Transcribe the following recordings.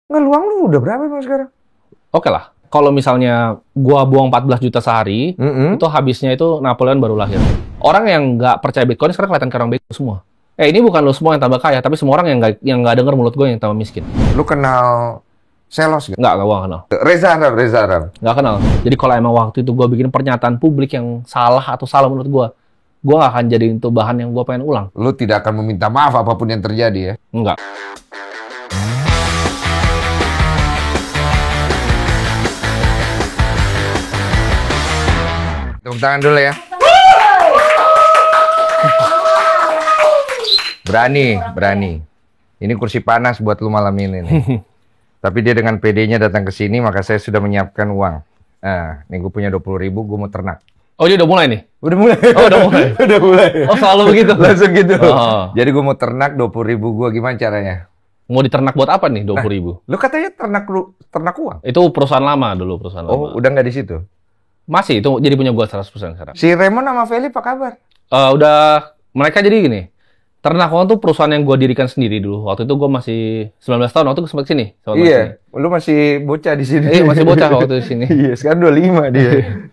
Nggak, luang lu udah berapa emang sekarang? Oke lah. Kalau misalnya gua buang 14 juta sehari, itu habisnya itu Napoleon baru lahir. Orang yang nggak percaya Bitcoin sekarang kelihatan kayak orang bego semua. Ini bukan lo semua yang tambah kaya, tapi semua orang yang nggak denger mulut gue yang tambah miskin. Lu kenal Selos gak? Nggak, gua nggak kenal. Reza Arab. Nggak kenal. Jadi kalau emang waktu itu gue bikin pernyataan publik yang salah atau salah menurut gue nggak akan jadi itu bahan yang gue pengen ulang. Lu tidak akan meminta maaf apapun yang terjadi ya? Enggak. Tepuk tangan dulu ya. Berani. Ini kursi panas buat lu malam ini nih. Tapi dia dengan PD-nya datang ke sini, maka saya sudah menyiapkan uang. Nah, nih gue punya 20.000, gue mau ternak. Oh, dia udah mulai nih? Udah mulai. Oh, udah mulai. Udah mulai. Oh, selalu begitu? Langsung gitu. Oh. Jadi gue mau ternak 20.000 gue, gimana caranya? Mau diternak buat apa nih 20.000? Lu katanya ternak uang? Itu perusahaan lama dulu, perusahaan lama. Oh, udah nggak di situ? Masih, itu jadi punya gue 100% sekarang. Si Raymond sama Feli apa kabar? Mereka jadi gini. Ternak uang tuh perusahaan yang gue dirikan sendiri dulu. Waktu itu gue masih 19 tahun, waktu itu sempat sini. Iya, lu masih bocah di sini. Iya, masih bocah waktu di sini. Iya, sekarang 25 dia.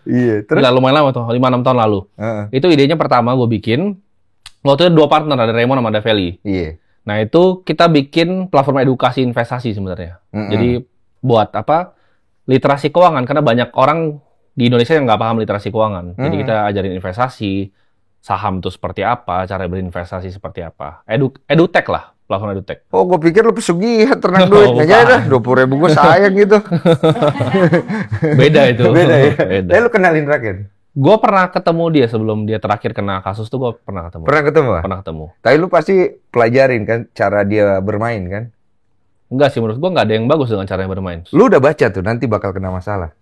Iya, terus? Udah lumayan lama tuh, 5-6 tahun lalu. Itu idenya pertama gue bikin. Waktu itu 2 partner, ada Raymond sama ada Feli. Iya. Nah itu kita bikin platform edukasi investasi sebenarnya. Jadi buat apa? Literasi keuangan, karena banyak orang di Indonesia yang nggak paham literasi keuangan. Jadi kita ajarin investasi, saham itu seperti apa, cara berinvestasi seperti apa. Edutech lah, platform edutech. Oh, gue pikir lu pesugihan ternak duit. Nggak jadi dah, 20.000 gue sayang gitu. Beda itu. Beda ya? Beda. Lu kenalin Raken? Gue pernah ketemu dia sebelum dia terakhir kena kasus tuh, gue pernah ketemu. Pernah ketemu? Pernah ketemu. Tapi lu pasti pelajarin kan cara dia bermain kan? Enggak sih, menurut gue nggak ada yang bagus dengan cara yang bermain. Lu udah baca tuh, nanti bakal kena masalah.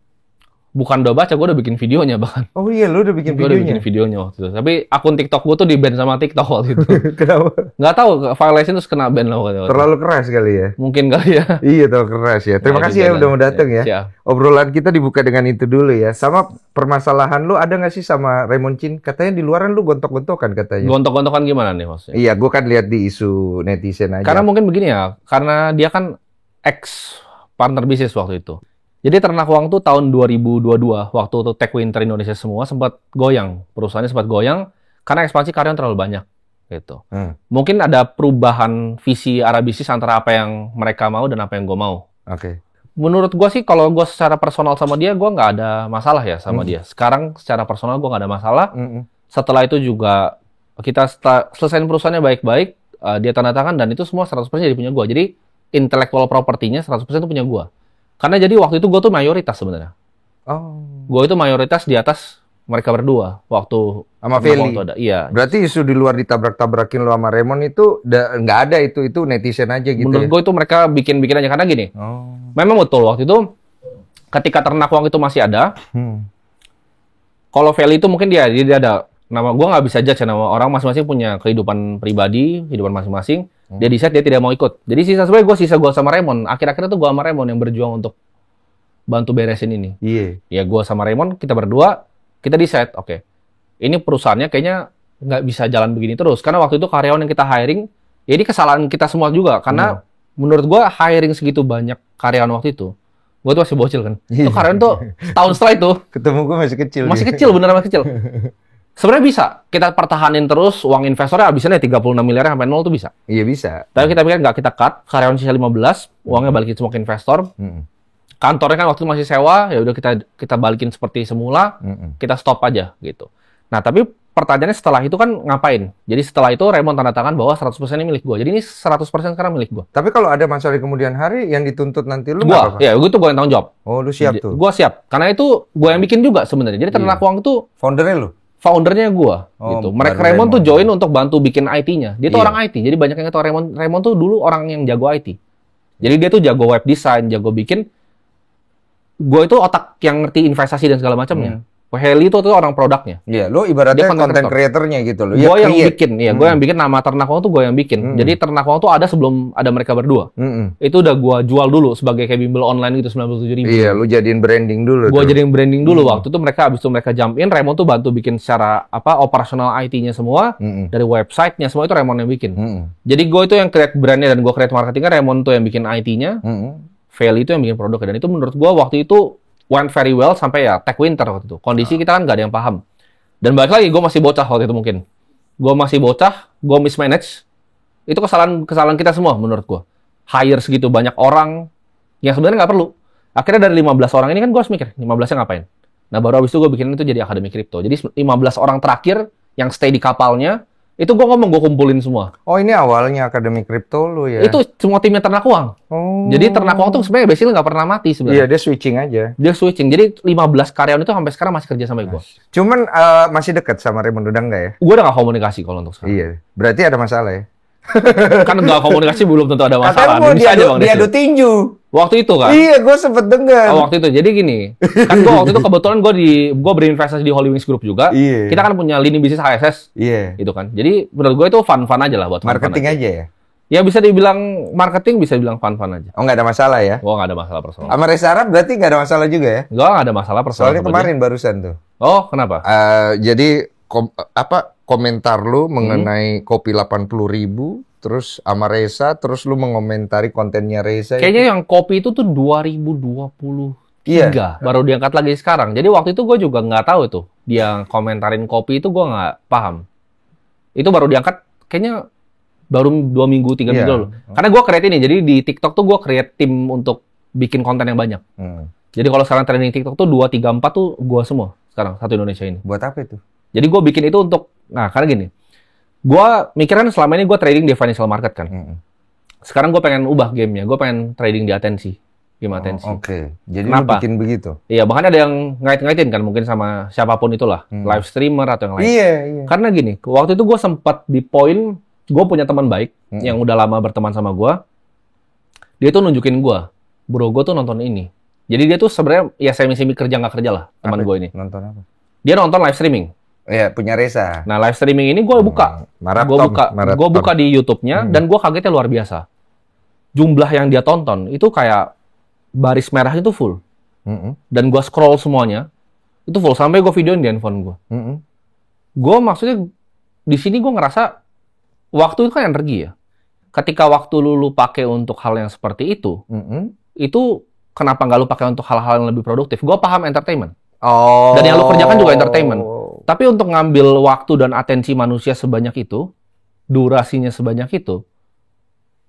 Bukan udah baca, gue udah bikin videonya bahkan. Oh iya, lu udah bikin Gue videonya? udah bikin videonya waktu itu. Tapi akun TikTok gue tuh di-ban sama TikTok waktu itu. Kenapa? Nggak tahu, violation terus kena ban lah waktu itu. Terlalu keras kali ya? Mungkin kali ya. Iya, terlalu keras ya. Terima kasih ya udah mau datang ya. Siap. Obrolan kita dibuka dengan itu dulu ya. Sama permasalahan lu ada nggak sih sama Raymond Chin? Katanya di luaran lu gontok-gontokan katanya. Gontok-gontokan gimana nih maksudnya? Iya, gue kan lihat di isu netizen aja. Karena mungkin begini ya, karena dia kan ex-partner bisnis waktu itu. Jadi ternak uang tuh tahun 2022, waktu itu Tech Winter Indonesia semua sempat goyang. Perusahaannya sempat goyang karena ekspansi karyawan terlalu banyak. Gitu. Mungkin ada perubahan visi arah bisnis antara apa yang mereka mau dan apa yang gue mau. Oke. Menurut gue sih, kalau gue secara personal sama dia, gue nggak ada masalah ya sama dia. Sekarang secara personal gue nggak ada masalah. Setelah itu juga kita selesaiin perusahaannya baik-baik, dia tanda tangan dan itu semua 100% jadi punya gue. Jadi intellectual property-nya 100% itu punya gue. Karena jadi waktu itu gue tuh mayoritas sebenarnya. Oh. Gue itu mayoritas di atas mereka berdua waktu sama Feli. Iya. Berarti isu di luar ditabrak-tabrakin lo sama Raymond itu nggak ada, itu netizen aja gitu. Menurut gue itu mereka bikin aja karena gini. Memang betul waktu itu ketika ternak uang itu masih ada. Kalau Feli itu mungkin dia ada nama, gue nggak bisa judge nama orang, masing-masing punya kehidupan pribadi, kehidupan masing-masing. Dia decide dia tidak mau ikut. Jadi sisa gue sama Raymond. Akhir-akhirnya tuh gue sama Raymond yang berjuang untuk bantu beresin ini. Iya. Ya gue sama Raymond, kita berdua, kita decide, oke, ini perusahaannya kayaknya nggak bisa jalan begini terus. Karena waktu itu karyawan yang kita hiring, ya ini kesalahan kita semua juga. Karena menurut gue hiring segitu banyak karyawan waktu itu, gue tuh masih bocil kan. Itu karyawan tuh tahun setelah itu. Ketemu gue masih kecil. Masih kecil, beneran masih kecil. Sebenarnya bisa kita pertahanin terus, uang investornya habisnya 36 miliar sampai 0 tuh bisa. Iya bisa. Tapi kita pikir nggak, kita cut, karyawan sisa 15, uangnya balikin semua ke investor. Kantornya kan waktu itu masih sewa, ya udah kita balikin seperti semula, kita stop aja gitu. Nah, tapi pertanyaannya setelah itu kan ngapain? Jadi setelah itu Raymond tanda tangan bahwa 100% ini milik gue. Jadi ini 100% sekarang milik gue. Tapi kalau ada masalah di kemudian hari yang dituntut nanti lu nggak apa-apa? Ya, gue yang tanggung jawab. Oh, lu siap tuh? Gue siap. Karena itu gue yang bikin juga sebenarnya. Jadi ternak uang itu foundernya lu? Foundernya gue, gitu. Mereka Raymond tuh join untuk bantu bikin IT-nya. Dia tuh orang IT. Jadi banyak yang tahu Raymond tuh dulu orang yang jago IT. Jadi dia tuh jago web design, jago bikin. Gue itu otak yang ngerti investasi dan segala macamnya. Heli itu tuh orang produknya. Iya, lo ibaratnya content creator-nya gitu loh. Gue yang bikin, ya. Gue yang bikin nama ternak uang tuh gue yang bikin. Jadi ternak uang tuh ada sebelum ada mereka berdua. Itu udah gue jual dulu sebagai kayak bimbel online gitu 97.000. Iya, lu jadiin branding dulu. Gue jadiin branding dulu waktu itu abis itu mereka jump in. Raymond tuh bantu bikin secara operasional IT-nya semua dari website-nya semua itu Raymond yang bikin. Jadi gue itu yang create brandnya dan gue create marketingnya. Raymond tuh yang bikin IT-nya. Feli itu yang bikin produknya. Dan itu menurut gue waktu itu went very well sampai ya tech winter waktu itu. Kondisi kita kan nggak ada yang paham. Dan balik lagi, gue masih bocah waktu itu mungkin. Gue masih bocah, gue mismanage. Itu kesalahan kita semua menurut gue. Hire segitu banyak orang yang sebenarnya nggak perlu. Akhirnya dari 15 orang ini kan gue harus mikir, 15-nya ngapain? Nah baru abis itu gue bikin itu jadi Akademi Kripto. Jadi 15 orang terakhir yang stay di kapalnya, itu gue kumpulin semua. Oh ini awalnya Akademi Kripto lu ya? Itu semua timnya Ternak Uang. Oh. Jadi Ternak Uang tuh sebenarnya basically nggak pernah mati sebenarnya. Iya, dia switching aja. Dia switching. Jadi 15 karyawan itu sampai sekarang masih kerja sama gue. Cuman masih dekat sama Raymond udah nggak ya? Gue udah nggak komunikasi kalau untuk sekarang. Iya, berarti ada masalah ya? Kan nggak komunikasi belum tentu ada masalah. Katanya Bisa aja Bang Des. diadu tinju. Waktu itu kan? Iya, gue sempet dengar. Waktu itu. Jadi gini, kan gue waktu itu kebetulan gue berinvestasi di Holy Wings Group juga. Iya. Kita kan punya lini bisnis HSS. Iya. Gitu kan. Jadi menurut gue itu fun-fun aja lah buat Marketing aja ya? Ya bisa dibilang marketing, bisa dibilang fun-fun aja. Oh, nggak ada masalah ya? Gue nggak ada masalah personal. Sama Reza Arab berarti nggak ada masalah juga ya? Gue nggak ada masalah personal. Soalnya kemarin barusan tuh. Oh, kenapa? Jadi komentar lu mengenai kopi 80.000, terus sama Reza, terus lu mengomentari kontennya Reza. Kayaknya yang kopi itu tuh 2023 baru diangkat lagi sekarang. Jadi waktu itu gue juga nggak tahu tuh dia komentarin kopi itu gue nggak paham. Itu baru diangkat kayaknya baru 2 minggu 3 minggu lalu. Karena gue create ini, jadi di TikTok tuh gue create tim untuk bikin konten yang banyak. Jadi kalau sekarang trending TikTok tuh 2, 3, 4 tuh gue semua sekarang satu Indonesia ini. Buat apa itu? Jadi gue bikin itu untuk, nah karena gini, gue mikir kan selama ini gue trading di financial market kan. Sekarang gue pengen ubah gamenya, gue pengen trading di atensi, game atensi. Oke. Jadi Kenapa? lu bikin begitu? Iya, bahkan ada yang ngait-ngaitin kan mungkin sama siapapun itulah, live streamer atau yang lain. Iya. Karena gini, waktu itu gue sempat di poin, gue punya teman baik yang udah lama berteman sama gue. Dia tuh nunjukin gue, bro gue tuh nonton ini. Jadi dia tuh sebenarnya ya semi-semi kerja nggak kerja lah teman gue ini. Nonton apa? Dia nonton live streaming. Iya, punya Reza. Nah live streaming ini gue buka, gue buka di YouTube-nya dan gue kagetnya luar biasa. Jumlah yang dia tonton itu kayak baris merah itu full. Dan gue scroll semuanya itu full sampai gue videoin di handphone gue. Gue maksudnya di sini gue ngerasa waktu itu kan energi ya. Ketika waktu lu pakai untuk hal yang seperti itu kenapa nggak lu pakai untuk hal-hal yang lebih produktif? Gue paham entertainment. Oh. Dan yang lu kerjakan juga entertainment. Tapi untuk ngambil waktu dan atensi manusia sebanyak itu, durasinya sebanyak itu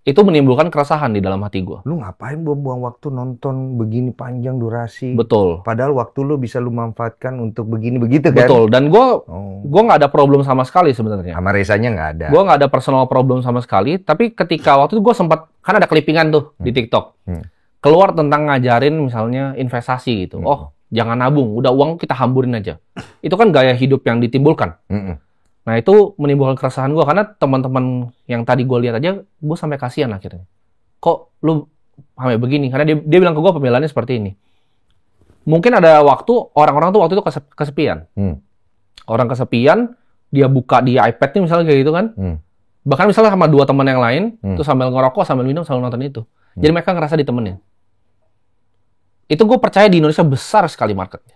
menimbulkan keresahan di dalam hati gue. Lu ngapain buang-buang waktu nonton begini panjang durasi? Betul. Padahal waktu lu bisa lu manfaatkan untuk begini-begitu kan? Betul. Dan gue nggak ada problem sama sekali sebenarnya. Sama Rezanya nggak ada. Gue nggak ada personal problem sama sekali. Tapi ketika waktu itu gue sempat, kan ada clippingan tuh di TikTok. Keluar tentang ngajarin misalnya investasi gitu. Oh, jangan nabung, udah uang kita hamburin aja. Itu kan gaya hidup yang ditimbulkan. Nah itu menimbulkan keresahan gue, karena teman-teman yang tadi gue lihat aja, gue sampai kasihan akhirnya. Kok lu sampai begini? Karena dia bilang ke gue pembelaannya seperti ini. Mungkin ada waktu, orang-orang tuh waktu itu kesepian. Orang kesepian, dia buka di iPad nih misalnya kayak gitu kan. Bahkan misalnya sama 2 teman yang lain, tuh sambil ngerokok, sambil minum, sambil nonton itu. Jadi mereka ngerasa ditemenin. Itu gue percaya di Indonesia besar sekali marketnya.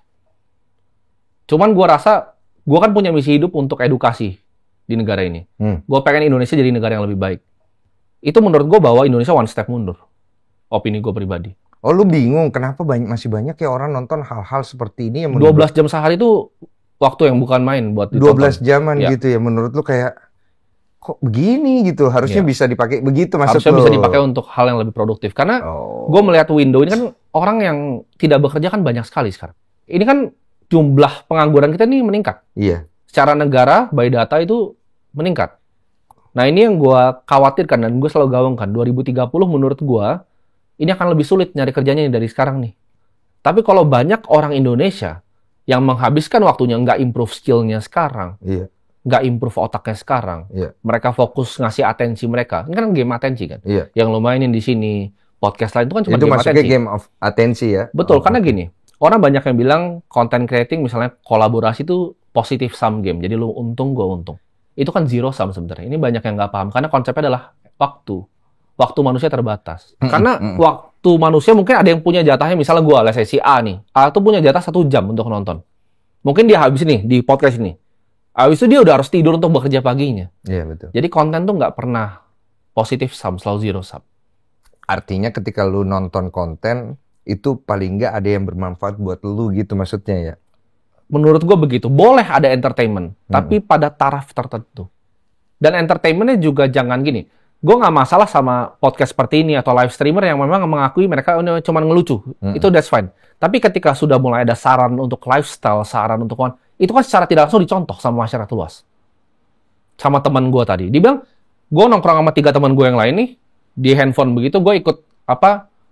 Cuman gue rasa, gue kan punya misi hidup untuk edukasi di negara ini. Gue pengen Indonesia jadi negara yang lebih baik. Itu menurut gue bahwa Indonesia one step mundur. Opini gue pribadi. Oh lu bingung, kenapa masih banyak ya orang nonton hal-hal seperti ini? Yang 12 jam sehari itu waktu yang bukan main buat ditonton. 12 jaman gitu ya, menurut lu kayak, kok begini gitu, harusnya bisa dipakai begitu maksud harusnya lu? Bisa dipakai untuk hal yang lebih produktif. Karena gue melihat window ini kan orang yang tidak bekerja kan banyak sekali sekarang. Ini kan jumlah pengangguran kita ini meningkat. Iya. Secara negara, by data itu meningkat. Nah ini yang gue khawatirkan dan gue selalu gaungkan. 2030 menurut gue, ini akan lebih sulit nyari kerjanya dari sekarang nih. Tapi kalau banyak orang Indonesia yang menghabiskan waktunya nggak improve skill-nya sekarang, nggak improve otaknya sekarang, mereka fokus ngasih atensi mereka. Ini kan game atensi kan? Yang lo mainin di sini, podcast lain itu kan cuma game atensi. Itu masuknya game of atensi ya? Betul, karena gini, orang banyak yang bilang content creating misalnya kolaborasi itu positive sum game. Jadi lu untung, gue untung. Itu kan zero sum sebenarnya. Ini banyak yang nggak paham. Karena konsepnya adalah waktu. Waktu manusia terbatas. Karena waktu manusia mungkin ada yang punya jatahnya, misalnya gue, let's say si A nih. A tuh punya jatah 1 jam untuk nonton. Mungkin dia habis nih di podcast ini. Habis itu dia udah harus tidur untuk bekerja paginya. Iya, betul. Jadi konten tuh nggak pernah positive sum, selalu zero sum. Artinya ketika lu nonton konten, itu paling nggak ada yang bermanfaat buat lu gitu maksudnya ya? Menurut gue begitu. Boleh ada entertainment, tapi pada taraf tertentu. Dan entertainment-nya juga jangan gini. Gue nggak masalah sama podcast seperti ini atau live streamer yang memang mengakui mereka cuma ngelucu. Itu that's fine. Tapi ketika sudah mulai ada saran untuk lifestyle, saran untuk itu kan secara tidak langsung dicontoh sama masyarakat luas. Sama teman gue tadi. Dia bilang, gue nongkrong sama 3 teman gue yang lain nih, di handphone begitu, gue ikut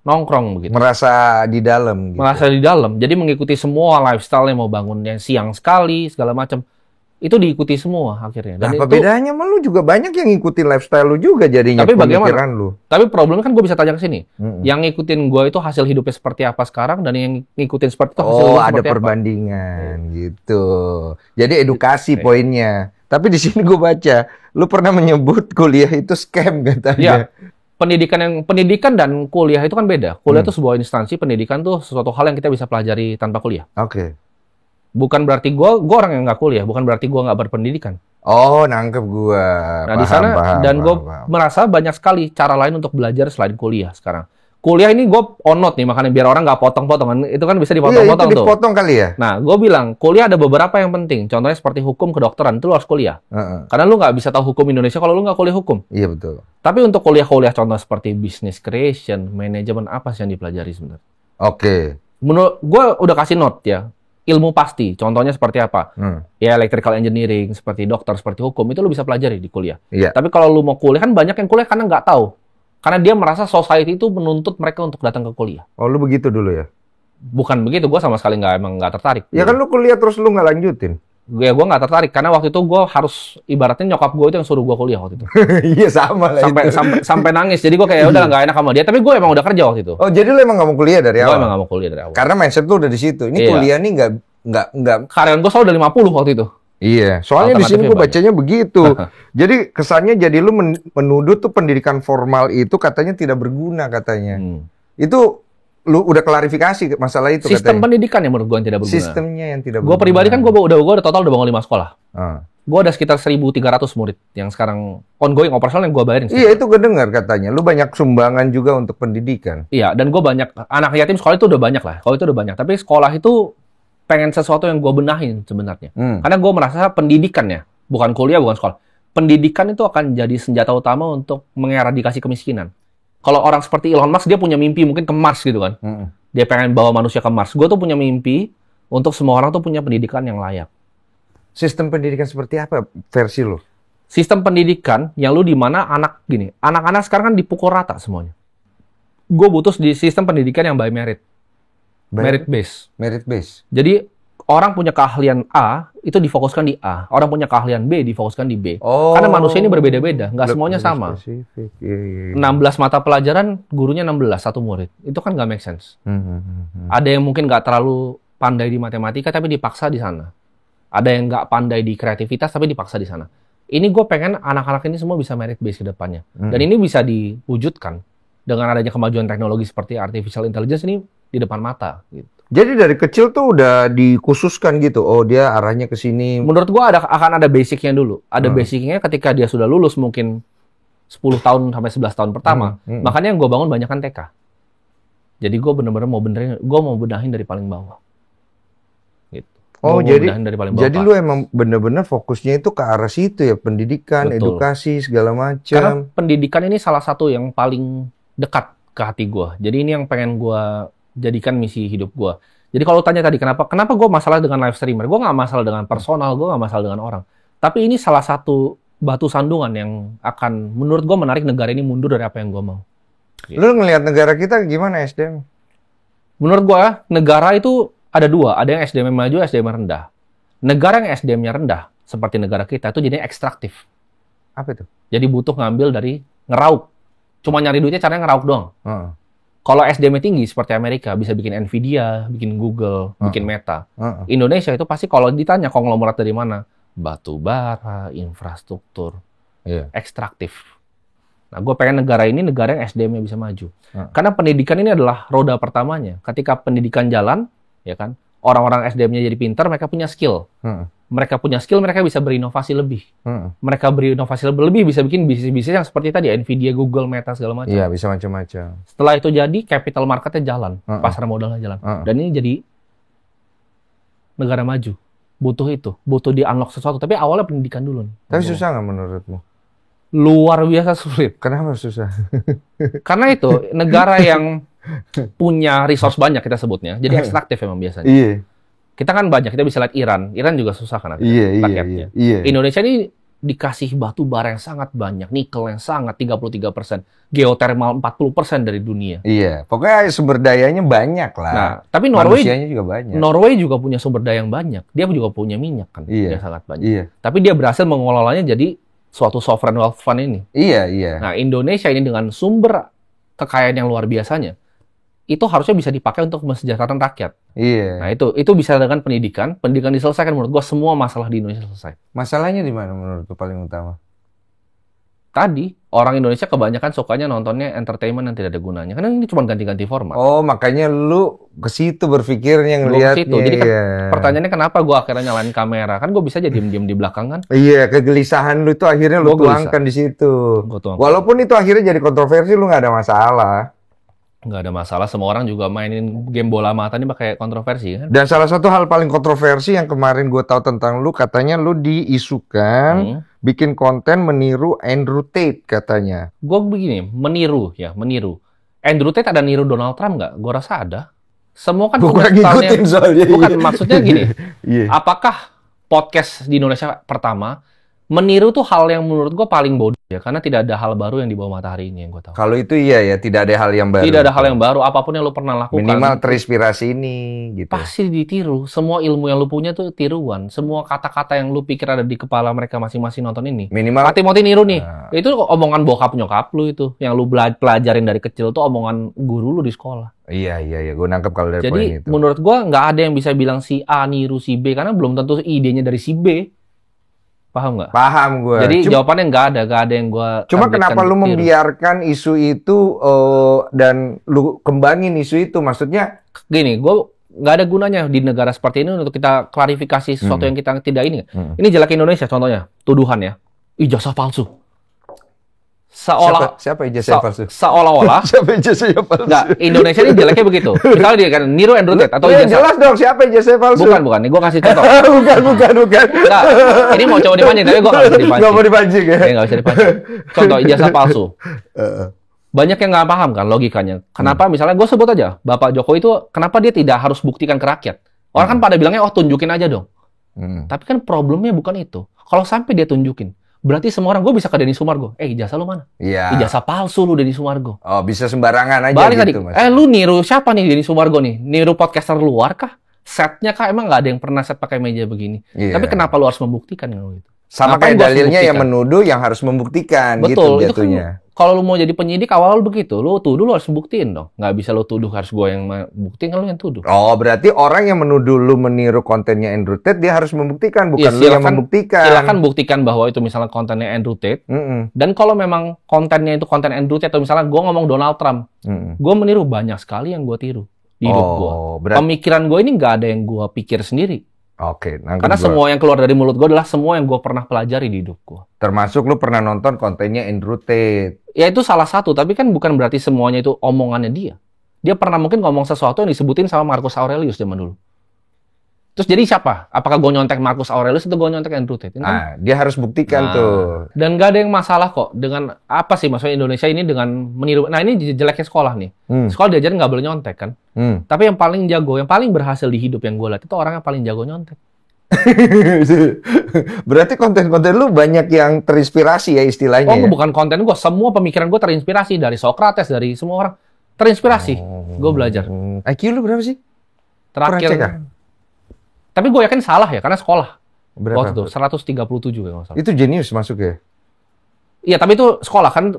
nongkrong begitu. Merasa di dalam gitu. Merasa di dalam. Jadi mengikuti semua lifestyle yang mau bangunnya siang sekali, segala macam. Itu diikuti semua akhirnya. Dan apa bedanya? Lu juga banyak yang ngikutin lifestyle lu juga jadinya. Tapi bagaimana? Lu. Tapi problemnya kan gue bisa tanya ke sini. Yang ngikutin gue itu hasil hidupnya seperti apa sekarang, dan yang ngikutin seperti itu hasil hidupnya ada seperti perbandingan gitu. Jadi edukasi poinnya. Tapi di sini gue baca, lu pernah menyebut kuliah itu scam katanya. Ya. Pendidikan dan kuliah itu kan beda. Kuliah itu sebuah instansi, pendidikan tuh sesuatu hal yang kita bisa pelajari tanpa kuliah. Oke. Bukan berarti gue orang yang nggak kuliah, bukan berarti gue nggak berpendidikan. Oh, nangkep gue. Nah, di sana dan gue merasa banyak sekali cara lain untuk belajar selain kuliah sekarang. Kuliah ini gue on note nih, makanya biar orang nggak potong-potongan. Itu kan bisa dipotong-potong tuh. Dipotong kali ya? Nah, gue bilang, kuliah ada beberapa yang penting. Contohnya seperti hukum, kedokteran, itu lu harus kuliah. Karena lu nggak bisa tahu hukum Indonesia kalau lu nggak kuliah hukum. Iya, betul. Tapi untuk kuliah-kuliah contoh seperti business creation, manajemen, apa sih yang dipelajari sebenarnya? Oke. Menurut gue udah kasih note ya. Ilmu pasti, contohnya seperti apa? Ya, electrical engineering, seperti dokter, seperti hukum, itu lu bisa pelajari di kuliah. Iya. Tapi kalau lu mau kuliah, kan banyak yang kuliah karena nggak tahu. Karena dia merasa society itu menuntut mereka untuk datang ke kuliah. Oh, lu begitu dulu ya? Bukan begitu, gue sama sekali nggak tertarik. Ya kan lu kuliah terus lu nggak lanjutin? Gue nggak tertarik, karena waktu itu gue harus, ibaratnya nyokap gue itu yang suruh gue kuliah waktu itu. Iya, sama lah sampai nangis, jadi gue kayak udah nggak enak sama dia, tapi gue emang udah kerja waktu itu. Oh, jadi lu emang nggak mau kuliah dari awal? Gue emang nggak mau kuliah dari awal. Karena mindset lu udah di situ. Ini kuliah nih nggak. Karyawan gue selalu udah 50 waktu itu. Iya, soalnya di sini gue bacanya begitu. Jadi kesannya jadi lu menuduh tuh pendidikan formal itu katanya tidak berguna katanya. Itu lu udah klarifikasi masalah itu Sistem katanya. Pendidikan yang menurut gue yang tidak berguna. Sistemnya yang tidak berguna. Gue pribadi kan gue udah total udah bangun 5 sekolah. Gue ada sekitar 1.300 murid yang sekarang ongoing operasional yang gue bayarin. Iya, itu gue dengar katanya. Lu banyak sumbangan juga untuk pendidikan. Iya, dan gue banyak anak yatim sekolah itu udah banyak lah. Kalau itu udah banyak. Tapi sekolah itu pengen sesuatu yang gue benahin sebenarnya. Karena gue merasa pendidikannya, bukan kuliah, bukan sekolah. Pendidikan itu akan jadi senjata utama untuk mengeradikasi kemiskinan. Kalau orang seperti Elon Musk, dia punya mimpi mungkin ke Mars gitu kan. Dia pengen bawa manusia ke Mars. Gue tuh punya mimpi untuk semua orang tuh punya pendidikan yang layak. Sistem pendidikan seperti apa versi lo? Sistem pendidikan yang lu di mana anak-anak sekarang kan dipukul rata semuanya. Gue butuh di sistem pendidikan yang by merit. Merit base. Merit base. Jadi orang punya keahlian A itu difokuskan di A, orang punya keahlian B difokuskan di B. Karena manusia ini berbeda-beda, nggak semuanya sama. Spesifik. Iya. 16 mata pelajaran, gurunya 16 satu murid. Itu kan nggak make sense. Ada yang mungkin nggak terlalu pandai di matematika tapi dipaksa di sana. Ada yang nggak pandai di kreativitas tapi dipaksa di sana. Ini gue pengen anak-anak ini semua bisa merit base ke depannya. Dan ini bisa diwujudkan dengan adanya kemajuan teknologi seperti artificial intelligence ini di depan mata gitu. Jadi dari kecil tuh udah dikhususkan gitu. Oh, dia arahnya ke sini. Menurut gua akan ada basicnya dulu. Ada basicnya ketika dia sudah lulus mungkin 10 tahun sampai 11 tahun pertama. Makanya yang gua bangun banyak kan TK. Jadi gua bener-bener mau benahin dari paling bawah. Gitu. Oh, jadi lu emang bener-bener fokusnya itu ke arah situ ya, pendidikan, edukasi segala macam. Karena pendidikan ini salah satu yang paling dekat ke hati gua. Jadi ini yang pengen gua jadikan misi hidup gue. Jadi kalau tanya tadi kenapa gue masalah dengan live streamer, gue nggak masalah dengan personal, gue nggak masalah dengan orang. Tapi ini salah satu batu sandungan yang akan menurut gue menarik negara ini mundur dari apa yang gue mau. Gitu. Lu ngelihat negara kita gimana SDM? Menurut gue negara itu ada dua, ada yang SDM maju, SDM rendah. Negara yang SDM-nya rendah seperti negara kita itu jadinya ekstraktif. Apa itu? Jadi butuh ngambil dari ngerauk. Cuma nyari duitnya caranya ngerauk doang. Kalau SDM tinggi seperti Amerika, bisa bikin Nvidia, bikin Google, bikin Meta. Indonesia itu pasti kalau ditanya konglomerat dari mana? Batu bara, infrastruktur, ekstraktif. Nah, gue pengen negara ini negara yang SDM-nya bisa maju. Karena pendidikan ini adalah roda pertamanya. Ketika pendidikan jalan, ya kan, orang-orang SDM-nya jadi pintar, mereka punya skill. Mereka punya skill, mereka bisa berinovasi lebih. Mereka berinovasi lebih bisa bikin bisnis-bisnis yang seperti tadi, Nvidia, Google, Meta, segala macam. Iya, bisa macam-macam. Setelah itu jadi, capital market-nya jalan, pasar modalnya jalan. Dan ini jadi negara maju. Butuh di-unlock sesuatu. Tapi awalnya pendidikan dulu. Tapi susah nggak menurutmu? Luar biasa sulit. Kenapa susah? Karena itu, negara yang punya resource banyak kita sebutnya, jadi ekstraktif memang biasanya. Iya. Kita kan banyak, kita bisa lihat Iran juga susah kan rakyatnya. Iya. Indonesia ini dikasih batu bara yang sangat banyak, nikel yang sangat 33%, geothermal 40% dari dunia. Iya, pokoknya sumber dayanya banyak lah. Nah, tapi Norway juga banyak. Norway juga punya sumber daya yang banyak. Dia juga punya minyak kan, Iya. yang sangat banyak. Iya. Tapi dia berhasil mengelolanya jadi suatu sovereign wealth fund ini. Iya. Nah, Indonesia ini dengan sumber kekayaan yang luar biasanya, itu harusnya bisa dipakai untuk mesejahterakan rakyat. Iya. Nah, itu bisa dengan pendidikan. Pendidikan diselesaikan, menurut gua semua masalah di Indonesia selesai. Masalahnya di mana menurut lu paling utama? Tadi, orang Indonesia kebanyakan sukanya nontonnya entertainment yang tidak ada gunanya. Karena ini cuma ganti-ganti format. Oh, makanya lu ke situ berpikirnya ngeliatnya. Jadi kan pertanyaannya kenapa gua akhirnya nyalain kamera? Kan gua bisa aja diem-diem di belakang kan? Iya, kegelisahan lu itu akhirnya lu tuangkan di situ. Walaupun itu akhirnya jadi kontroversi, lu nggak ada masalah. Nggak ada masalah, semua orang juga mainin game bola mata ini pakai kontroversi kan. Dan salah satu hal paling kontroversi yang kemarin gue tahu tentang lu, katanya lu diisukan bikin konten meniru Andrew Tate katanya. Gue begini, meniru. Andrew Tate ada niru Donald Trump nggak? Gue rasa ada. Semua kan bukan ngikutin soalnya. Bukan, maksudnya gini, apakah podcast di Indonesia pertama meniru tuh hal yang menurut gue paling bodoh ya, karena tidak ada hal baru yang di bawah matahari ini yang gue tahu. Kalau itu iya ya, tidak ada hal yang baru. Tidak ada hal yang baru, apapun yang lu pernah lakukan. Minimal terinspirasi ini, gitu. Pasti ditiru. Semua ilmu yang lu punya tuh tiruan. Semua kata-kata yang lu pikir ada di kepala mereka masing-masing nonton ini. Minimal. Mati-mati niru nih. Itu omongan bokap nyokap lu itu, yang lu pelajarin dari kecil tuh omongan guru lu di sekolah. Iya. Gue nangkep kalau dari poin itu. Jadi menurut gue nggak ada yang bisa bilang si A niru si B, karena belum tentu idenya dari si B. Paham nggak? Paham gue. Jadi jawabannya nggak ada yang gue. Cuma kenapa lu membiarkan isu itu dan lu kembangin isu itu? Maksudnya gini, gue nggak ada gunanya di negara seperti ini untuk kita klarifikasi sesuatu yang kita tidak ini. Ini jelek Indonesia contohnya, tuduhan ya, ijazah palsu. Siapa ijazah palsu? Seolah-olah. Siapa ijazah palsu? Nggak, Indonesia ini jeleknya begitu. Misalnya dia kan niru Andrew Tate atau ijazah. Jelas dong siapa ijazah palsu. Bukan. Nih gue kasih contoh. bukan. Nggak, ini mau coba dipancing, tapi gue nggak bisa dipancing. Nggak mau dipancing ya? Nggak bisa dipancing. Contoh ijazah palsu. Banyak yang nggak paham kan logikanya. Kenapa misalnya gue sebut aja, Bapak Jokowi itu kenapa dia tidak harus buktikan ke rakyat? Orang kan pada bilangnya, tunjukin aja dong. Tapi kan problemnya bukan itu. Kalau sampai dia tunjukin, berarti semua orang, gue bisa ke Denny Sumargo. Ijazah lu mana? Iya. Ijazah palsu lu Denny Sumargo. Oh, bisa sembarangan aja balik gitu, Mas. Lu niru siapa nih Denny Sumargo nih? Niru podcaster luar kah? Setnya kah? Emang nggak ada yang pernah set pakai meja begini? Iya. Tapi kenapa lu harus membuktikan kalau gitu? Sama kayak dalilnya yang menuduh yang harus membuktikan. Betul, gitu jatuhnya. Kan, kalau lu mau jadi penyidik awal begitu, lu tuduh lu harus buktiin dong. Nggak bisa lu tuduh harus gua yang buktiin, kan lu yang tuduh. Oh, berarti orang yang menuduh lu meniru kontennya Andrew Tate, dia harus membuktikan, bukan lu yang membuktikan. Silakan buktikan bahwa itu misalnya kontennya Andrew Tate. Dan kalau memang kontennya itu konten Andrew Tate, atau misalnya gua ngomong Donald Trump, gua meniru banyak sekali yang gua tiru di hidup gua. Pemikiran gua ini nggak ada yang gua pikir sendiri. Oke, karena semua yang keluar dari mulut gue adalah semua yang gue pernah pelajari di hidup gue. Termasuk lu pernah nonton kontennya Andrew Tate. Ya itu salah satu, tapi kan bukan berarti semuanya itu omongannya dia. Dia pernah mungkin ngomong sesuatu yang disebutin sama Marcus Aurelius zaman dulu. Terus jadi siapa? Apakah gue nyontek Marcus Aurelius atau gue nyontek Andrew Tate? Dia harus buktikan tuh. Dan gak ada yang masalah kok dengan apa sih maksudnya Indonesia ini dengan meniru. Nah ini jeleknya sekolah nih. Sekolah diajarin nggak boleh nyontek kan. Tapi yang paling jago, yang paling berhasil di hidup yang gue lihat itu orang yang paling jago nyontek. Berarti konten-konten lu banyak yang terinspirasi ya istilahnya. Oh, bukan konten gue, semua pemikiran gue terinspirasi dari Socrates, dari semua orang terinspirasi. Gue belajar. IQ lu berapa sih? Terakhir. Tapi gue yakin salah ya, karena sekolah. Berapa? Waktu itu 137 kalau nggak salah. Itu jenius masuk ya? Iya, tapi itu sekolah kan.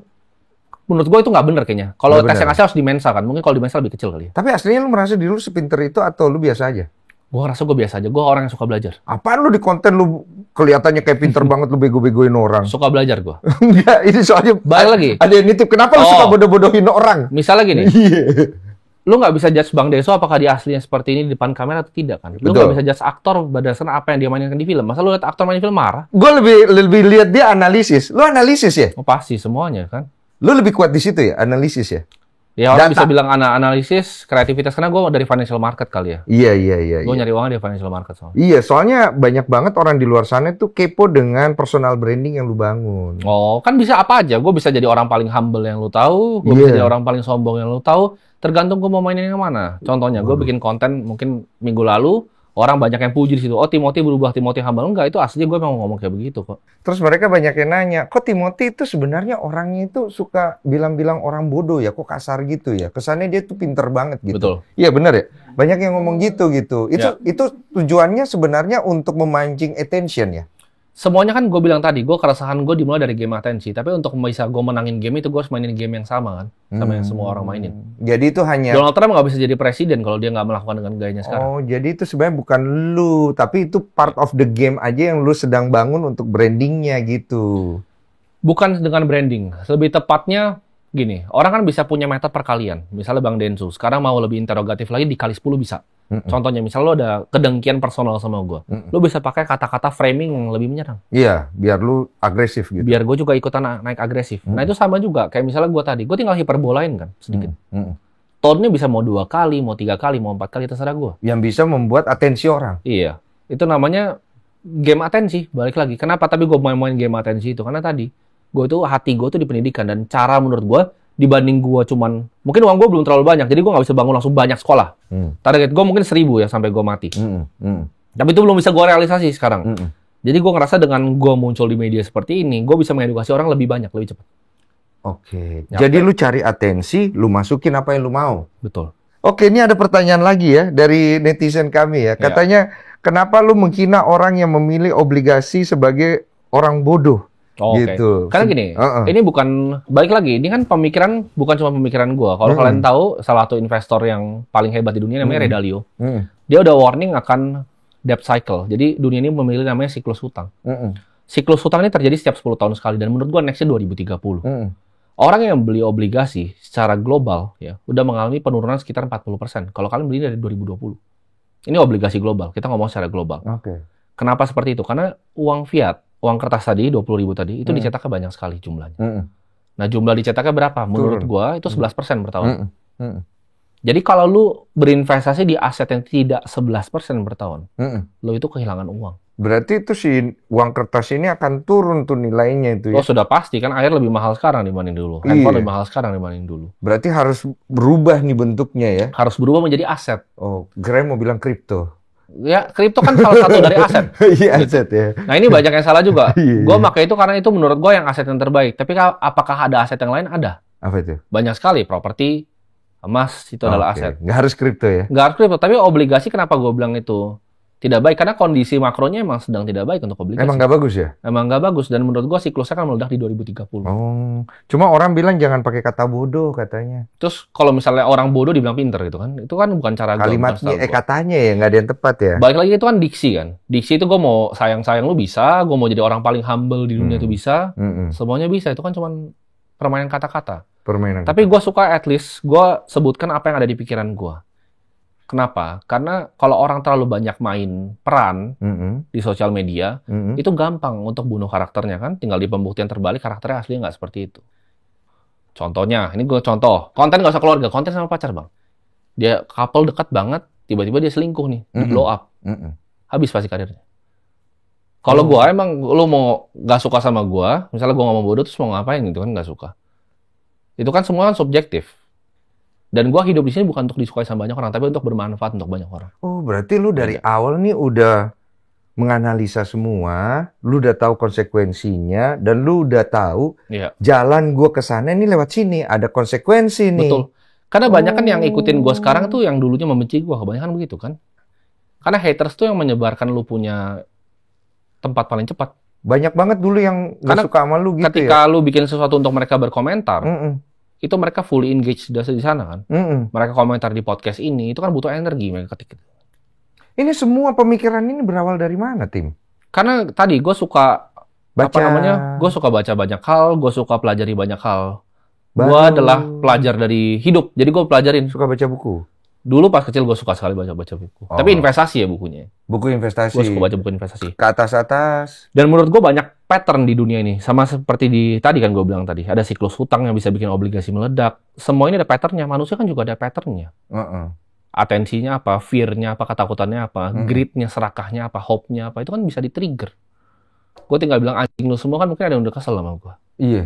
Menurut gue itu nggak bener kayaknya. Kalau tes yang asli harus di Mensa kan. Mungkin kalau di Mensa lebih kecil kali ya. Tapi aslinya lu merasa diri lu sepinter itu atau lu biasa aja? Gue ngerasa gue biasa aja. Gue orang yang suka belajar. Apaan lu di konten lu kelihatannya kayak pinter banget, lu bego-begoin orang? Suka belajar gue. Enggak, ini soalnya balik lagi. Ada yang nitip. Kenapa lu suka bodoh-bodohin orang? Misalnya gini. lu nggak bisa judge Bang Deso apakah dia aslinya seperti ini di depan kamera atau tidak kan. Lu nggak bisa judge aktor berdasarkan apa yang dia mainkan di film. Masa lu lihat aktor main film marah? Gue lebih lihat dia analisis. Lu analisis ya? Oh, pasti semuanya kan. Lu lebih kuat di situ ya, analisis ya? Ya orang bisa bilang analisis, kreativitas, karena gue dari financial market kali ya. Iya. Gue nyari uangnya di financial market soalnya. Iya, soalnya banyak banget orang di luar sana tuh kepo dengan personal branding yang lu bangun. Oh, kan bisa apa aja. Gue bisa jadi orang paling humble yang lu tahu, gue bisa jadi orang paling sombong yang lu tahu. Tergantung gue mau mainin yang mana. Contohnya, gue bikin konten mungkin minggu lalu, orang banyak yang puji di situ. Oh, Timothy berubah, Timothy humble. Enggak, itu aslinya gue mau ngomong kayak begitu kok. Terus mereka banyak yang nanya, kok Timothy itu sebenarnya orangnya itu suka bilang-bilang orang bodoh ya, kok kasar gitu ya. Kesannya dia tuh pinter banget gitu. Betul. Iya benar ya. Banyak yang ngomong gitu. Itu tujuannya sebenarnya untuk memancing attention ya. Semuanya kan gue bilang tadi, gue keresahan gue dimulai dari game atensi. Tapi untuk bisa gue menangin game itu, gue harus mainin game yang sama kan. Sama yang semua orang mainin. Jadi itu hanya... Donald Trump nggak bisa jadi presiden kalau dia nggak melakukan dengan gayanya sekarang. Oh, jadi itu sebenarnya bukan lu. Tapi itu part of the game aja yang lu sedang bangun untuk brandingnya gitu. Bukan dengan branding. Lebih tepatnya gini, orang kan bisa punya metode perkalian. Misalnya Bang Densu, sekarang mau lebih interrogatif lagi, dikali 10 bisa. Contohnya, misalnya lo ada kedengkian personal sama gue. Lo bisa pakai kata-kata framing yang lebih menyerang. Iya, biar lu agresif gitu. Biar gue juga ikutan naik agresif. Nah itu sama juga, kayak misalnya gue tadi, gue tinggal hiperbolain kan, sedikit. Tone-nya bisa mau 2 kali, mau 3 kali, mau 4 kali, terserah gue. Yang bisa membuat atensi orang. Iya, itu namanya game atensi, balik lagi. Kenapa tapi gue main game atensi itu? Karena tadi, gue tuh hati gue tuh di pendidikan, dan cara menurut gue, dibanding gue cuman, mungkin uang gue belum terlalu banyak, jadi gue nggak bisa bangun langsung banyak sekolah. Target gue mungkin 1.000 ya, sampai gue mati. Tapi itu belum bisa gue realisasi sekarang. Jadi gue ngerasa dengan gue muncul di media seperti ini, gue bisa mengedukasi orang lebih banyak, lebih cepat. Oke. Jadi lu cari atensi, lu masukin apa yang lu mau. Betul. Oke, ini ada pertanyaan lagi ya, dari netizen kami ya. Katanya, kenapa lu menghina orang yang memilih obligasi sebagai orang bodoh? Oh, gitu. Karena gini, ini bukan, balik lagi, ini kan pemikiran, bukan cuma pemikiran gua. Kalau kalian tahu, salah satu investor yang paling hebat di dunia namanya Ray Dalio. Dia udah warning akan debt cycle. Jadi dunia ini memilih namanya siklus hutang. Siklus hutang ini terjadi setiap 10 tahun sekali, dan menurut gua next-nya 2030. Orang yang beli obligasi secara global ya udah mengalami penurunan sekitar 40%. Kalau kalian beli dari 2020. Ini obligasi global, kita ngomong secara global. Kenapa seperti itu? Karena uang fiat, uang kertas tadi, 20.000 tadi, itu dicetaknya banyak sekali jumlahnya. Nah, jumlah dicetaknya berapa? Menurut gua, itu 11% per tahun. Jadi, kalau lu berinvestasi di aset yang tidak 11% per tahun, lu itu kehilangan uang. Berarti itu si uang kertas ini akan turun tuh nilainya itu ya? Oh, sudah pasti. Kan air lebih mahal sekarang dibanding dulu. Handphone lebih mahal sekarang dibanding dulu. Berarti harus berubah nih bentuknya ya? Harus berubah menjadi aset. Oh, keren mau bilang kripto. Ya, kripto kan salah satu dari aset. Iya, aset ya. Nah, ini banyak yang salah juga. Gue pakai itu karena itu menurut gue yang aset yang terbaik. Tapi apakah ada aset yang lain? Ada. Apa itu? Banyak sekali. Properti, emas, itu adalah aset. Nggak harus kripto ya? Nggak harus kripto. Tapi obligasi kenapa gue bilang itu tidak baik? Karena kondisi makronya emang sedang tidak baik untuk obligasi. Emang nggak bagus ya? Emang nggak bagus. Dan menurut gue siklusnya kan meledak di 2030. Oh, cuma orang bilang jangan pakai kata bodoh katanya. Terus kalau misalnya orang bodoh dibilang pinter gitu kan, itu kan bukan cara gue. Kalimatnya, katanya ya nggak ada yang tepat ya. Balik lagi itu kan diksi kan. Diksi itu gue mau sayang-sayang lu bisa, gue mau jadi orang paling humble di dunia itu bisa. Semuanya bisa. Itu kan cuma permainan kata-kata. Tapi gue suka at least gue sebutkan apa yang ada di pikiran gue. Kenapa? Karena kalau orang terlalu banyak main peran di sosial media, itu gampang untuk bunuh karakternya kan. Tinggal di pembuktian terbalik, karakternya aslinya nggak seperti itu. Contohnya, ini gue contoh. Konten nggak usah keluarga, konten sama pacar bang. Dia couple dekat banget, tiba-tiba dia selingkuh nih, di blow up. Habis pasti karirnya. Kalau gue emang, lu mau nggak suka sama gue, misalnya gue ngomong bodoh, terus mau ngapain gitu kan, nggak suka. Itu kan semua kan subjektif. Dan gue hidup di sini bukan untuk disukai sama banyak orang, tapi untuk bermanfaat untuk banyak orang. Oh, berarti lu dari awal nih udah menganalisa semua, lu udah tahu konsekuensinya, dan lu udah tahu jalan gue ke sana ini lewat sini, ada konsekuensi nih. Betul. Karena banyak kan yang ikutin gue sekarang tuh yang dulunya membenci gue, kebanyakan begitu kan. Karena haters tuh yang menyebarkan lu punya tempat paling cepat. Banyak banget dulu yang gak suka sama lu gitu ketika lu bikin sesuatu untuk mereka berkomentar, itu mereka fully engaged di sana kan. Mereka komentar di podcast ini, itu kan butuh energi mereka ketik. Ini semua pemikiran ini berawal dari mana, Tim? Karena tadi gue suka baca, gue suka baca banyak hal, gue suka pelajari banyak hal. Gue adalah pelajar dari hidup. Jadi gue pelajarin. Suka baca buku? Dulu pas kecil gue suka sekali baca buku. Tapi investasi ya bukunya. Buku investasi. Gue suka baca buku investasi. Ke atas-atas. Dan menurut gue banyak pattern di dunia ini. Sama seperti tadi kan gue bilang tadi. Ada siklus hutang yang bisa bikin obligasi meledak. Semua ini ada patternnya. Manusia kan juga ada patternnya. Atensinya apa, fear-nya apa, ketakutannya apa, greed-nya, serakahnya apa, hope-nya apa. Itu kan bisa di-trigger. Gue tinggal bilang anjing lu semua kan mungkin ada yang udah kesel sama gue. Iya.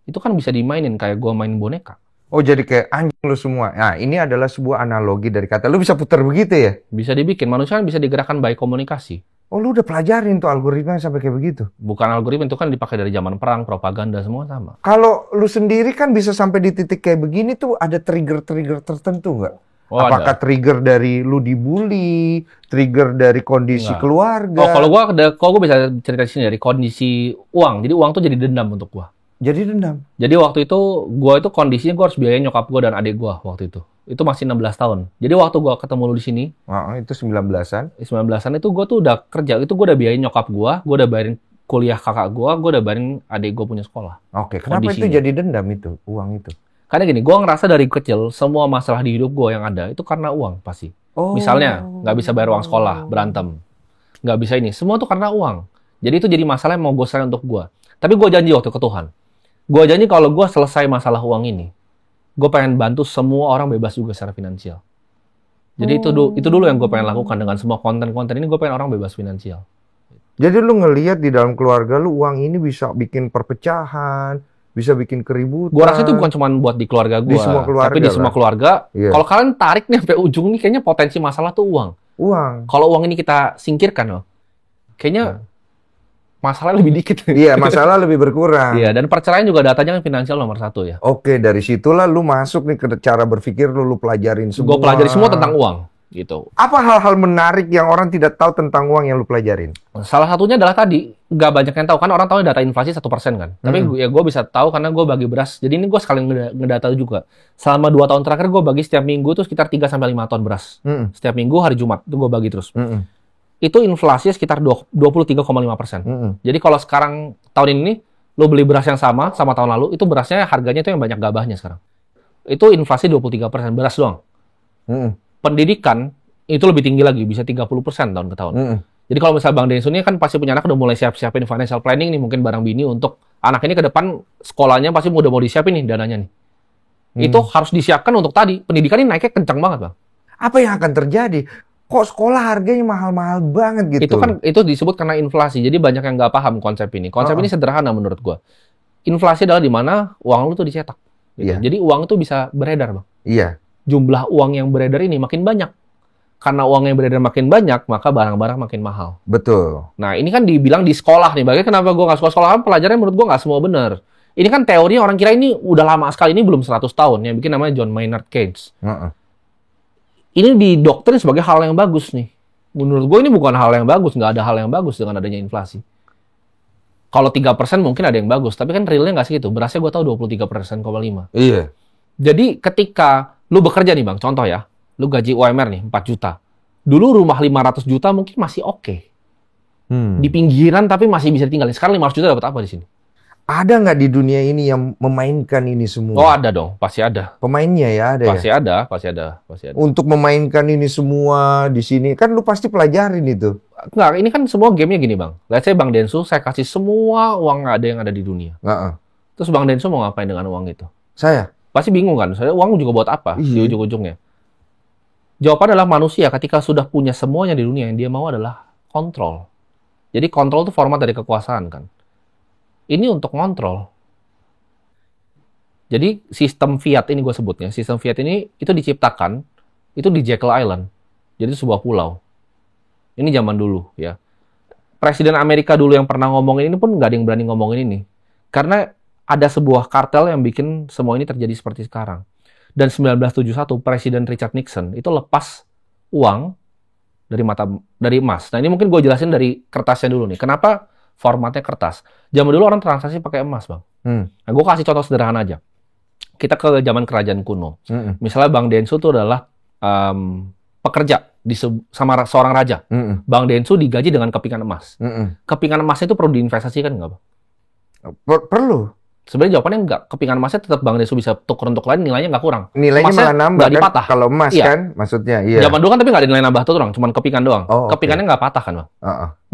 Itu kan bisa dimainin kayak gue main boneka. Oh, jadi kayak anjing lu semua. Nah, ini adalah sebuah analogi dari kata. Lu bisa putar begitu ya? Bisa dibikin. Manusia kan bisa digerakkan by komunikasi. Oh, lu udah pelajarin tuh algoritma sampai kayak begitu? Bukan algoritma, itu kan dipakai dari zaman perang, propaganda, semua sama. Kalau lu sendiri kan bisa sampai di titik kayak begini tuh ada trigger-trigger tertentu nggak? Oh, apakah ada. Trigger dari lu dibully, trigger dari kondisi keluarga? Oh, kalau gua bisa cerita sini dari kondisi uang. Jadi uang tuh jadi dendam untuk gua. Jadi dendam. Jadi waktu itu gua itu kondisinya gua harus biayain nyokap gua dan adik gua waktu itu. Itu masih 16 tahun. Jadi waktu gua ketemu lu di sini, itu 19-an. 19-an itu gua tuh udah kerja. Itu gua udah biayain nyokap gua udah bayarin kuliah kakak gua udah bayarin adik gua punya sekolah. Oke, kenapa kondisinya itu jadi dendam itu, uang itu? Karena gini, gue ngerasa dari kecil, semua masalah di hidup gue yang ada, itu karena uang pasti. Misalnya, nggak bisa bayar uang sekolah, berantem. Nggak bisa ini, semua tuh karena uang. Jadi itu jadi masalah yang mau gue selesai untuk gue. Tapi gue janji waktu ke Tuhan. Gue janji kalau gue selesai masalah uang ini, gue pengen bantu semua orang bebas juga secara finansial. Jadi itu dulu yang gue pengen lakukan dengan semua konten-konten ini, gue pengen orang bebas finansial. Jadi lu ngelihat di dalam keluarga lu, uang ini bisa bikin perpecahan, bisa bikin keributan. Gue rasa itu bukan cuma buat di keluarga gue, tapi di semua keluarga. Yeah. Kalau kalian tarik nih sampai ujung nih, kayaknya potensi masalah tuh uang. Kalau uang ini kita singkirkan loh, kayaknya masalah lebih dikit. Iya, masalah lebih berkurang. Iya, dan perceraian juga datanya kan finansial nomor 1 ya. Oke, dari situlah lu masuk nih ke cara berpikir lu pelajarin semua. Gue pelajari semua tentang uang. Gitu. Apa hal-hal menarik yang orang tidak tahu tentang uang yang lu pelajarin? Salah satunya adalah tadi, nggak banyak yang tahu. Kan orang tahu data inflasi 1% kan. Tapi ya gue bisa tahu karena gue bagi beras. Jadi ini gue sekalian ngedata juga. Selama 2 tahun terakhir gue bagi setiap minggu tuh sekitar 3-5 ton beras. Setiap minggu hari Jumat itu gue bagi terus. Itu inflasinya sekitar 23,5%. Jadi kalau sekarang tahun ini, lo beli beras yang sama tahun lalu, itu berasnya harganya itu yang banyak gabahnya sekarang. Itu inflasi 23%, beras doang. Pendidikan itu lebih tinggi lagi, bisa 30% tahun ke tahun. Jadi kalau misalnya Bang Densu ini kan pasti punya anak udah mulai siap-siapin financial planning nih, mungkin barang bini untuk anak ini ke depan sekolahnya pasti udah mau disiapin nih dananya nih. Itu harus disiapkan untuk tadi, pendidikan ini naiknya kencang banget Bang. Apa yang akan terjadi? Kok sekolah harganya mahal-mahal banget gitu? Itu disebut karena inflasi, jadi banyak yang nggak paham konsep ini. Konsep ini sederhana menurut gua. Inflasi adalah di mana uang lu tuh dicetak. Gitu. Jadi uang itu bisa beredar Bang. Iya. Jumlah uang yang beredar ini makin banyak. Karena uang yang beredar makin banyak, maka barang-barang makin mahal. Betul. Nah, ini kan dibilang di sekolah nih. Bagaimana kenapa gue nggak suka sekolah? Kan pelajarannya menurut gue nggak semua benar. Ini kan teori orang kira ini udah lama sekali. Ini belum 100 tahun. Yang bikin namanya John Maynard Keynes. Ini didoktrin sebagai hal yang bagus nih. Menurut gue ini bukan hal yang bagus. Nggak ada hal yang bagus dengan adanya inflasi. Kalau 3% mungkin ada yang bagus. Tapi kan realnya nggak segitu. Berasnya gue tahu 23,5%. Iya. Jadi ketika lu bekerja nih Bang, contoh ya, lu gaji UMR nih 4 juta. Dulu rumah 500 juta mungkin masih oke. Di pinggiran tapi masih bisa ditinggalin. Sekarang 500 juta dapat apa di sini? Ada nggak di dunia ini yang memainkan ini semua? Oh ada dong, pasti ada. Pemainnya ya ada pasti ya? Pasti ada. Untuk memainkan ini semua di sini, kan lu pasti pelajarin itu. Enggak, ini kan semua gamenya gini Bang. Let's say Bang Densu, saya kasih semua uang ada yang ada di dunia. Terus Bang Densu mau ngapain dengan uang itu? Saya? Pasti bingung kan, soalnya uang juga buat apa di ujung-ujungnya. Jawaban adalah manusia ketika sudah punya semuanya di dunia, yang dia mau adalah kontrol. Jadi kontrol itu format dari kekuasaan kan. Ini untuk kontrol. Jadi sistem fiat ini gue sebutnya, sistem fiat ini itu diciptakan, itu di Jekyll Island. Jadi sebuah pulau. Ini zaman dulu ya. Presiden Amerika dulu yang pernah ngomongin ini pun nggak ada yang berani ngomongin ini. Dari ada sebuah kartel yang bikin semua ini terjadi seperti sekarang. Dan 1971 Presiden Richard Nixon itu lepas uang dari emas. Nah ini mungkin gue jelasin dari kertasnya dulu nih. Kenapa formatnya kertas? Zaman dulu orang transaksi pakai emas Bang. Nah gue kasih contoh sederhana aja. Kita ke zaman kerajaan kuno. Misalnya Bang Densu itu adalah pekerja sama seorang raja. Bang Densu digaji dengan kepingan emas. Kepingan emasnya itu perlu diinvestasikan nggak Bang? Perlu. Sebenarnya jawabannya enggak. Kepingan emasnya tetap Bank Indonesia bisa tukar untuk lain, nilainya nggak kurang. Nilainya Emasnya malah nambah kan? dipatah. Kalau emas kan, maksudnya. Iya. Zaman dulu kan tapi nggak ada nilai nambah tuh, cuman kepingan doang. Kepingannya nggak patah kan, Bang?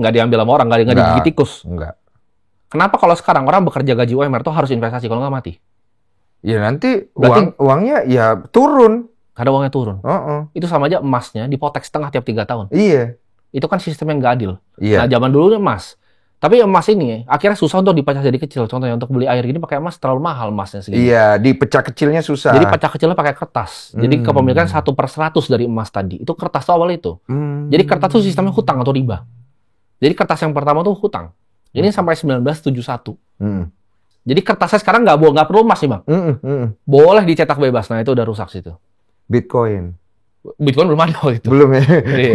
Nggak diambil sama orang, nggak digigit tikus. Enggak. Kenapa kalau sekarang orang bekerja gaji UMR tuh harus investasi, kalau nggak mati? Ya nanti uangnya ya turun. Karena uangnya turun. Itu sama aja emasnya dipotek setengah tiap 3 tahun. Iya. Itu kan sistem yang nggak adil. Iya. Nah, zaman dulu emas. Tapi emas ini akhirnya susah untuk dipecah jadi kecil. Contohnya untuk beli air gini pakai emas terlalu mahal emasnya segini. Iya, dipecah kecilnya susah. Jadi pecah kecilnya pakai kertas. Jadi kepemilikan 1/100 dari emas tadi. Itu kertas tuh awal itu. Jadi kertas tuh sistemnya hutang atau riba. Jadi kertas yang pertama tuh hutang. Ini sampai 1971. Jadi kertasnya sekarang nggak perlu emas nih, Bang. Boleh dicetak bebas. Nah, itu udah rusak situ. Bitcoin belum ada waktu itu. Belum ya?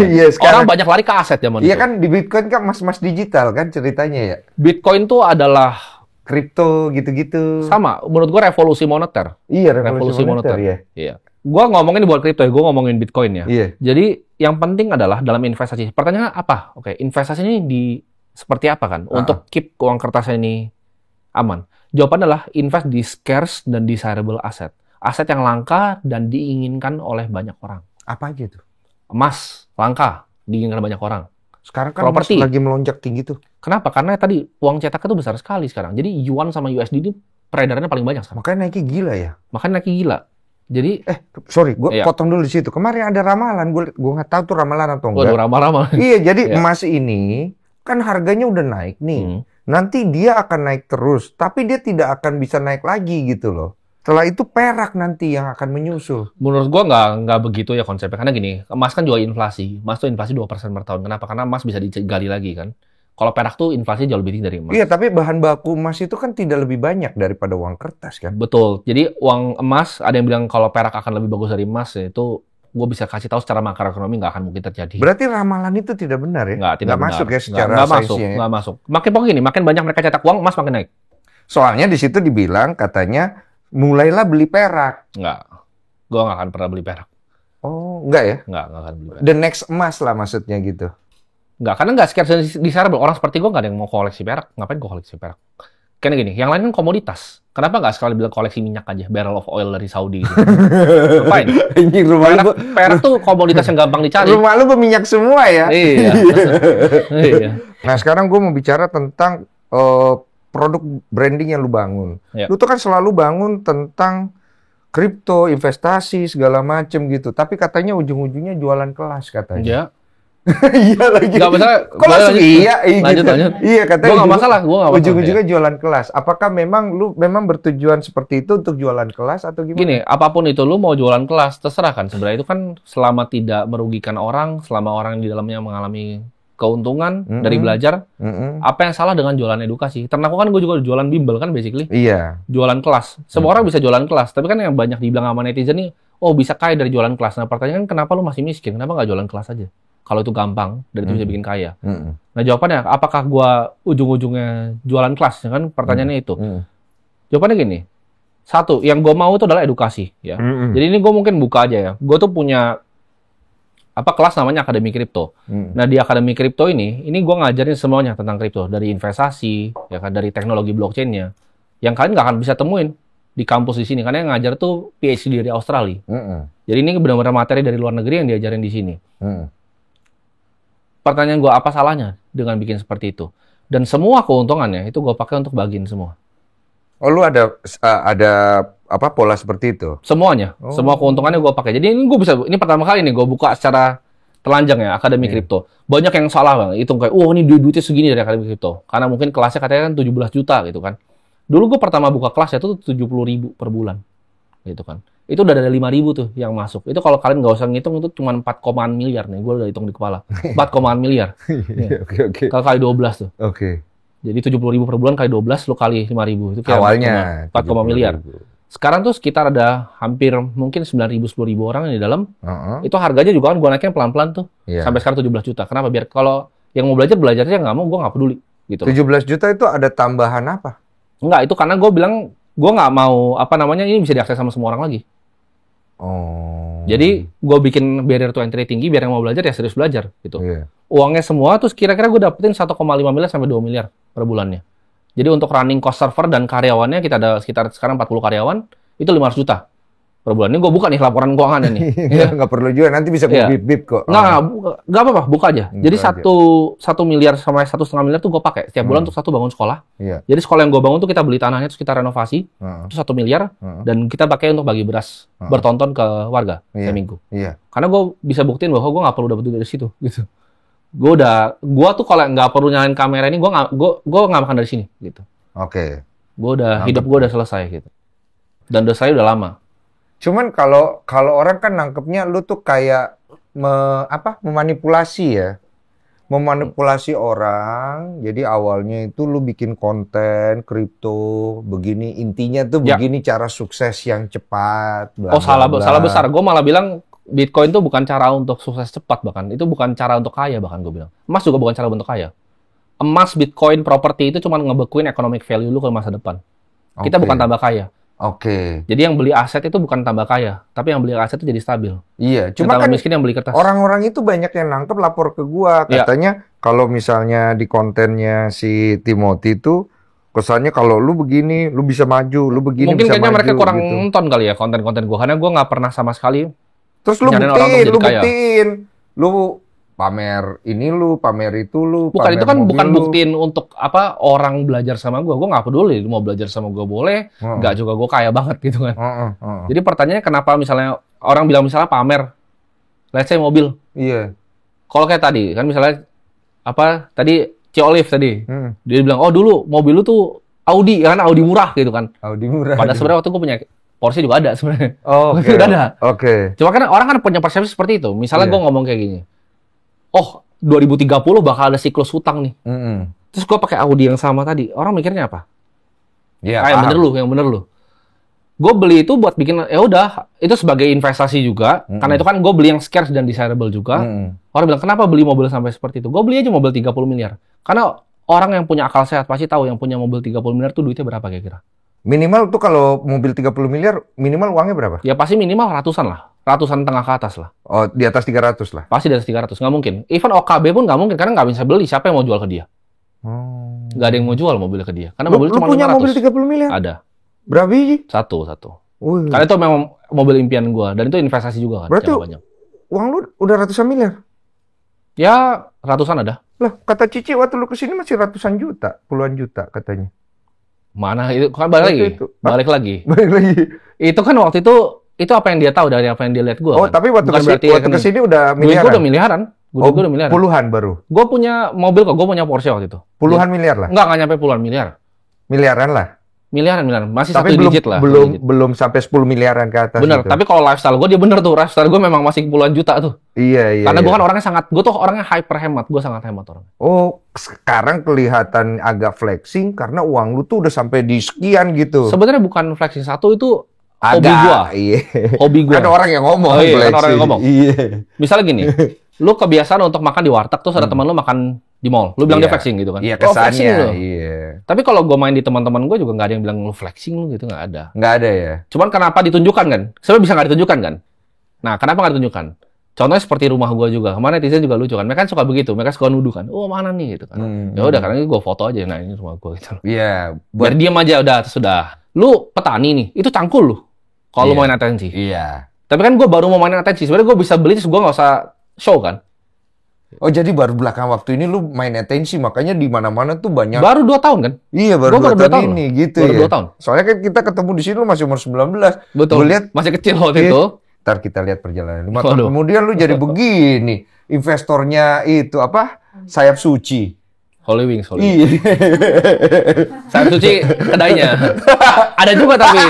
Iya, sekarang orang banyak lari ke aset zaman itu. Iya kan, di Bitcoin kan emas digital kan ceritanya ya? Bitcoin tuh adalah kripto gitu-gitu. Sama, menurut gua revolusi moneter. Iya, revolusi moneter. Iya. Gua ngomongin buat kripto ya, gua ngomongin Bitcoin ya. Iya. Jadi yang penting adalah dalam investasi. Pertanyaannya apa? Oke, investasi ini seperti apa kan? Untuk keep uang kertasnya ini aman. Jawabannya adalah invest di scarce dan desirable asset. Aset yang langka dan diinginkan oleh banyak orang. Apa aja tuh? Emas, langka, diinginkan banyak orang. Sekarang kan emas lagi melonjak tinggi tuh. Kenapa? Karena tadi uang cetak itu besar sekali sekarang. Jadi yuan sama USD ini peredarannya paling banyak sekarang. Makanya naiknya gila ya? Makanya naiknya gila. Jadi, sorry, gue potong dulu di situ. Kemarin ada ramalan, gue nggak tahu tuh ramalan atau enggak. Ramal-ramal. Iya, jadi emas ini kan harganya udah naik nih. Nanti dia akan naik terus, tapi dia tidak akan bisa naik lagi gitu loh. Setelah itu perak nanti yang akan menyusul. Menurut gua nggak begitu ya konsepnya. Karena gini, emas kan juga inflasi. Emas tuh inflasi 2% per tahun. Kenapa? Karena emas bisa digali lagi kan. Kalau perak tuh inflasi jauh lebih tinggi dari emas. Iya, tapi bahan baku emas itu kan tidak lebih banyak daripada uang kertas kan? Betul. Jadi uang emas, ada yang bilang kalau perak akan lebih bagus dari emas, itu gue bisa kasih tahu secara makroekonomi nggak akan mungkin terjadi. Berarti ramalan itu tidak benar ya? Tidak masuk ya secara sainsnya. Nggak masuk. Makin gini, makin banyak mereka cetak uang, emas makin naik. Soalnya di situ dibilang katanya mulailah beli perak. Nggak. Gue nggak akan pernah beli perak. Oh, nggak ya? Nggak akan beli perak. The next emas lah maksudnya gitu. Nggak, karena nggak scarce desirable. Orang seperti gue nggak ada yang mau koleksi perak. Ngapain gue koleksi perak? Karena gini, yang lain kan komoditas. Kenapa nggak sekali bilang koleksi minyak aja? Barrel of oil dari Saudi gitu. Ngapain? Perak tuh komoditas yang gampang dicari. Rumah lu berminyak semua ya? Iya. Iya. Nah, sekarang gue mau bicara tentang produk branding yang lu bangun. Ya. Lu tuh kan selalu bangun tentang kripto, investasi, segala macem gitu. Tapi katanya ujung-ujungnya jualan kelas katanya. Ya. Iya lagi. Gak masalah. Kok langsung iya? Lanjut. Iya katanya. Gue gak masalah. Ujung-ujungnya jualan kelas. Apakah memang lu bertujuan seperti itu untuk jualan kelas atau gimana? Gini, apapun itu lu mau jualan kelas, terserah kan. Sebenarnya itu kan selama tidak merugikan orang, selama orang di dalamnya mengalami keuntungan dari belajar, apa yang salah dengan jualan edukasi? Ternak kan gue juga jualan bimbel kan basically. Iya. Jualan kelas. Semua orang bisa jualan kelas. Tapi kan yang banyak dibilang sama netizen nih, oh bisa kaya dari jualan kelas. Nah pertanyaan kan kenapa lu masih miskin? Kenapa nggak jualan kelas aja? Kalau itu gampang, dan itu bisa bikin kaya. Nah jawabannya, apakah gua ujung-ujungnya jualan kelas? Kan pertanyaannya itu. Jawabannya gini, satu, yang gua mau itu adalah edukasi. Ya. Jadi ini gua mungkin buka aja ya. Gua tuh punya kelas namanya Akademi Kripto. Nah di Akademi Kripto ini gua ngajarin semuanya tentang kripto. Dari investasi, ya kan, dari teknologi blockchain-nya. Yang kalian nggak akan bisa temuin di kampus di sini. Karena yang ngajar tuh PhD dari Australia. Jadi ini benar-benar materi dari luar negeri yang diajarin di sini. Pertanyaan gue, apa salahnya dengan bikin seperti itu? Dan semua keuntungannya itu gue pakai untuk bagiin semua. Oh, lu ada pola seperti itu? Semuanya, semua keuntungannya gue pakai. Jadi ini pertama kali nih gue buka secara telanjang ya, Akademi Kripto. Banyak yang salah bang, hitung kayak, ini duitnya segini dari Akademi Kripto. Karena mungkin kelasnya katanya kan 17 juta gitu kan. Dulu gue pertama buka kelas ya itu 70.000 per bulan, gitu kan. Itu udah ada 5.000 tuh yang masuk. Itu kalau kalian nggak usah ngitung, itu cuma 4 miliar nih. Gue udah hitung di kepala. 4 miliar. Oke. Kalau kali 12 tuh. Oke. Jadi 70.000 per bulan kali 12, lu kali 5.000. Itu kira awalnya 4 miliar. Sekarang tuh sekitar ada hampir mungkin 9.000, 10.000 orang yang di dalam. Itu harganya juga kan gue naikin pelan-pelan tuh. Sampai sekarang 17 juta. Kenapa? Biar kalau yang mau belajarnya nggak mau, gue nggak peduli. Gitu. 17 juta itu ada tambahan apa? Enggak, itu karena gue bilang, gue nggak mau, ini bisa diakses sama semua orang lagi. Jadi gue bikin barrier to entry tinggi biar yang mau belajar ya serius belajar gitu. Uangnya semua terus kira-kira gue dapetin 1,5 miliar sampai 2 miliar per bulannya. Jadi untuk running cost server dan karyawannya kita ada sekitar sekarang 40 karyawan, itu 500 juta per bulan. Ini gue buka nih laporan keuangannya nih. Nggak perlu juga, nanti bisa gue bip-bip kok. Nggak apa-apa, buka aja. Jadi 1 miliar sampai 1,5 miliar tuh gue pakai setiap bulan untuk satu bangun sekolah. Jadi sekolah yang gue bangun tuh kita beli tanahnya, terus kita renovasi, itu 1 miliar, dan kita pakai untuk bagi beras bertonton ke warga setiap minggu. Karena gue bisa buktiin bahwa gue nggak perlu dapat duit dari situ, gitu. Gue tuh kalau nggak perlu nyalain kamera ini, gue nggak makan dari sini, gitu. Gue udah hidup gue udah selesai, gitu. Dan udah saya udah lama. Cuman kalau orang kan nangkepnya lu tuh kayak memanipulasi ya. Memanipulasi orang. Jadi awalnya itu lu bikin konten kripto begini, intinya tuh begini cara sukses yang cepat. Bla, salah besar. Gue malah bilang Bitcoin tuh bukan cara untuk sukses cepat, bahkan itu bukan cara untuk kaya, bahkan gue bilang. Emas juga bukan cara untuk kaya. Emas, Bitcoin, properti itu cuma ngebekuin economic value lu ke masa depan. Kita bukan tambah kaya. Jadi yang beli aset itu bukan tambah kaya, tapi yang beli aset itu jadi stabil. Iya, cuma kan miskin yang beli kertas. Orang-orang itu banyak yang nangkep lapor ke gua, katanya kalau misalnya di kontennya si Timothy itu kesannya kalau lu begini, lu bisa maju, lu begini mungkin bisa maju. Mungkin kayaknya mereka kurang nonton kali ya konten-konten gua, karena gua nggak pernah sama sekali. Terus lu buktiin, lu pamer ini lu, pamer itu lu, bukan, itu kan bukan buktiin untuk orang belajar sama gue nggak peduli, mau belajar sama gue boleh, nggak juga gue kaya banget gitu kan. Jadi pertanyaannya kenapa misalnya orang bilang misalnya pamer, let's say mobil. Kalau kayak tadi, kan misalnya tadi Ciolif tadi, dia bilang, oh dulu mobil lu tuh Audi, kan Audi murah gitu kan. Audi murah. Padahal sebenarnya waktu gue punya Porsche juga ada sebenarnya. Udah ada. Cuma kan orang kan punya persepsi seperti itu. Misalnya gue ngomong kayak gini, 2030 bakal ada siklus hutang nih. Terus gue pakai Audi yang sama tadi. Orang mikirnya apa? Yang bener lu. Gue beli itu buat bikin, ya udah, itu sebagai investasi juga. Karena itu kan gue beli yang scarce dan desirable juga. Orang bilang, kenapa beli mobil sampai seperti itu? Gue beli aja mobil 30 miliar. Karena orang yang punya akal sehat pasti tahu yang punya mobil 30 miliar tuh duitnya berapa kira-kira. Minimal tuh kalau mobil 30 miliar, minimal uangnya berapa? Ya pasti minimal ratusan lah. Ratusan tengah ke atas lah. Oh, di atas 300 lah? Pasti di atas 300, nggak mungkin. Even OKB pun nggak mungkin, karena nggak bisa beli. Siapa yang mau jual ke dia? Nggak ada yang mau jual mobil ke dia. Karena mobil cuma 500. Lu punya mobil 30 miliar? Ada. Berapa biji? Satu. Karena itu memang mobil impian gua, dan itu investasi juga kan. Berarti uang lu udah ratusan miliar? Ya, ratusan ada. Lah, kata Cici waktu lu kesini masih ratusan juta, puluhan juta katanya. Mana itu? Kan balik lagi. Itu kan waktu itu apa yang dia tahu dari apa yang dia lihat gue. Tapi waktu kesini udah miliaran. Gue udah miliaran. Gue udah miliaran. Puluhan baru. Gue punya mobil kok. Gue punya Porsche waktu itu. Puluhan miliar lah. Nggak nyampe puluhan miliar. Miliaran lah. Miliaran. Masih tapi satu digit lah. Belum sampai 10 miliaran ke atas. Bener. Gitu. Tapi kalau lifestyle gue dia bener tuh. Lifestyle gue memang masih puluhan juta tuh. Iya. Karena gue kan orangnya gue tuh orangnya hyper hemat. Gue sangat hemat orangnya. Oh, sekarang kelihatan agak flexing karena uang lu tuh udah sampai di sekian gitu. Sebenarnya bukan flexing, satu itu hobi gue. Iya. Hobi gue. Ada orang yang ngomong. Kan orang yang ngomong. Iya. Misalnya gini, lu kebiasaan untuk makan di warteg, terus ada teman lu makan di mall. Lu bilang dia flexing gitu kan? Iya, kesannya. Iya. Tapi kalau gue main di teman-teman gue juga nggak ada yang bilang lu flexing lu gitu, nggak ada. Nggak ada ya? Cuman kenapa ditunjukkan kan? Sebenarnya bisa nggak ditunjukkan kan? Nah, kenapa nggak ditunjukkan? Contohnya seperti rumah gue juga. Kemarin netizen juga lucu kan. Mereka kan suka begitu. Mereka suka nuduh kan. Oh, mana nih gitu kan. Ya udah, karena gue foto aja. Nah, ini rumah gue gitu. Iya. Biar diam aja sudah. Lu petani nih. Itu cangkul lu. Kalau lu main atensi. Iya. Tapi kan gue baru mau main atensi. Sebenarnya gue bisa beli terus gue nggak usah show kan. Oh, jadi baru belakang waktu ini lu main atensi. Makanya di mana-mana tuh banyak. Baru 2 tahun kan? Iya, baru 2 tahun ini gitu baru ya. 2 tahun. Soalnya kan kita ketemu di sini lu masih umur 19. Betul. Gue lihat masih kecil waktu itu. Ntar kita lihat perjalanan 5 tahun kemudian lu jadi begini. Investornya itu Sayap Suci. Holy Wings. Iya. Sayap Suci kedainya. Ada juga tapi.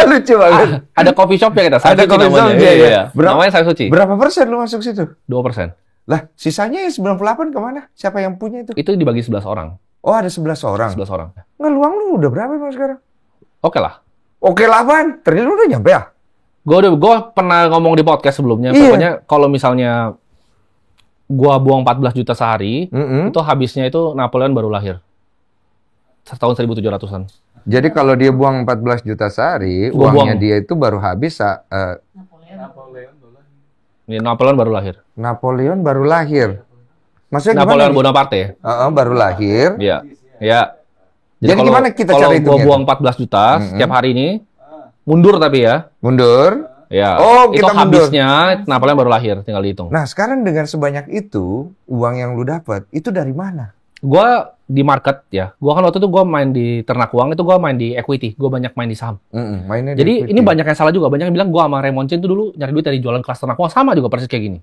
Lucu banget. Ada coffee shop ya kita. Ada coffee shop ya. Namanya Sayap Suci. Berapa persen lu masuk situ? 2%. Lah, sisanya yang 98 kemana? Siapa yang punya itu? Itu dibagi 11 orang. Oh, ada 11 orang. 11 orang. Nggak, luang lu udah berapa emang sekarang? Oke lah. Oke lah, Pan. Ternyata lu udah nyampe ya? Gue pernah ngomong di podcast sebelumnya, pokoknya kalau misalnya gue buang 14 juta sehari, itu habisnya itu Napoleon baru lahir. Tahun 1700-an. Jadi kalau dia buang 14 juta sehari, uangnya dia itu baru habis Napoleon baru lahir. Napoleon baru lahir. Maksudnya Napoleon Bonaparte ya? Baru lahir. Iya. Jadi gimana kita cari itu? Kalau gua buang 14 juta setiap hari ini, mundur tapi ya. Mundur? Ya. Oh, itu kita habisnya, napalnya baru lahir, tinggal dihitung. Nah, sekarang dengan sebanyak itu, uang yang lu dapat, itu dari mana? Gua di market ya. Gua kan waktu itu gua main di ternak uang, itu gua main di equity. Gua banyak main di saham. Mainnya jadi ini banyak yang salah juga. Banyak yang bilang gua sama Raymond Chen itu dulu nyari duit dari jualan kelas ternak uang, sama juga persis kayak gini.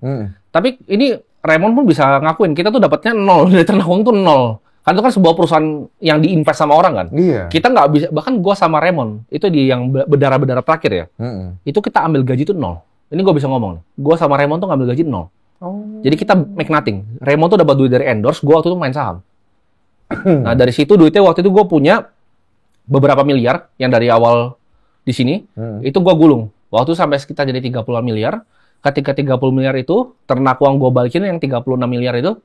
Tapi ini Raymond pun bisa ngakuin, kita tuh dapatnya 0 dari ternak uang tuh 0. Kan itu kan sebuah perusahaan yang diinvest sama orang kan. Iya. Kita nggak bisa, bahkan gua sama Raymond itu di yang berdarah-berdarah terakhir ya. Itu kita ambil gaji itu 0. Ini gua bisa ngomong. Gua sama Raymond tuh ngambil gaji 0. Jadi kita make nothing. Raymond tuh dapat duit dari endorse, gua waktu itu main saham. Nah dari situ duitnya waktu itu gue punya beberapa miliar yang dari awal di sini itu gue gulung. Waktu itu sampai sekitar jadi 30-an miliar. Ketika 30 miliar itu ternak uang gue balikin yang 36 miliar itu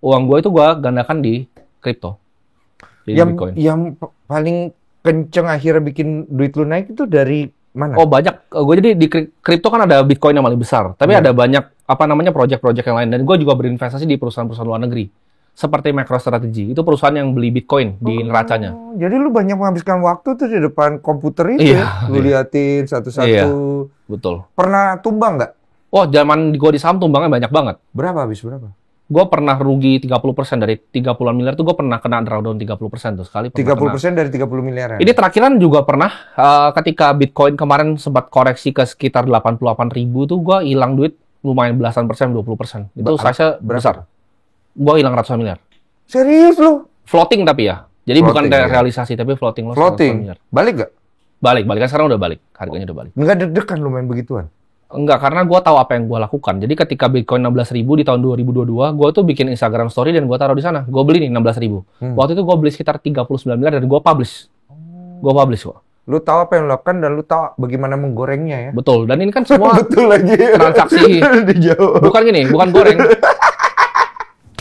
uang gue itu gue gandakan di kripto. Yang paling kenceng akhirnya bikin duit lu naik itu dari mana? Oh banyak. Gue jadi di kripto kan ada Bitcoin yang paling besar. Tapi ada banyak project-project yang lain. Dan gue juga berinvestasi di perusahaan-perusahaan luar negeri. Seperti MicroStrategy, itu perusahaan yang beli Bitcoin di neracanya. Jadi lu banyak menghabiskan waktu tuh di depan komputer itu lu liatin satu-satu. Iya, betul. Pernah tumbang nggak? Oh, zaman gue di saham tumbangnya banyak banget. Berapa habis berapa? Gue pernah rugi 30% dari 30-an miliar tuh gue pernah kena drawdown 30% tuh sekali. 30% dari 30 miliar. Ini terakhiran juga pernah ketika Bitcoin kemarin sempat koreksi ke sekitar 88.000 tuh gue hilang duit lumayan belasan persen, 20%. Itu size-nya besar. Gue hilang ratusan miliar. Serius lu? Floating tapi ya. Jadi floating, bukan realisasi tapi floating loss. Floating. Balik gak? Balik kan sekarang udah balik. Harganya udah balik. Nggak deg-degan lu main begituan? Enggak, karena gue tahu apa yang gue lakukan. Jadi ketika Bitcoin 16.000 di tahun 2022, gue tuh bikin Instagram story dan gue taruh di sana. Gue beli nih 16.000. Waktu itu gue beli sekitar 39 miliar dan gue publish. Gue publish kok. Lu tahu apa yang lu lakukan dan lu tahu bagaimana menggorengnya ya? Betul. Dan ini kan semua betul lagi. Transaksi. Bukan gini, bukan goreng.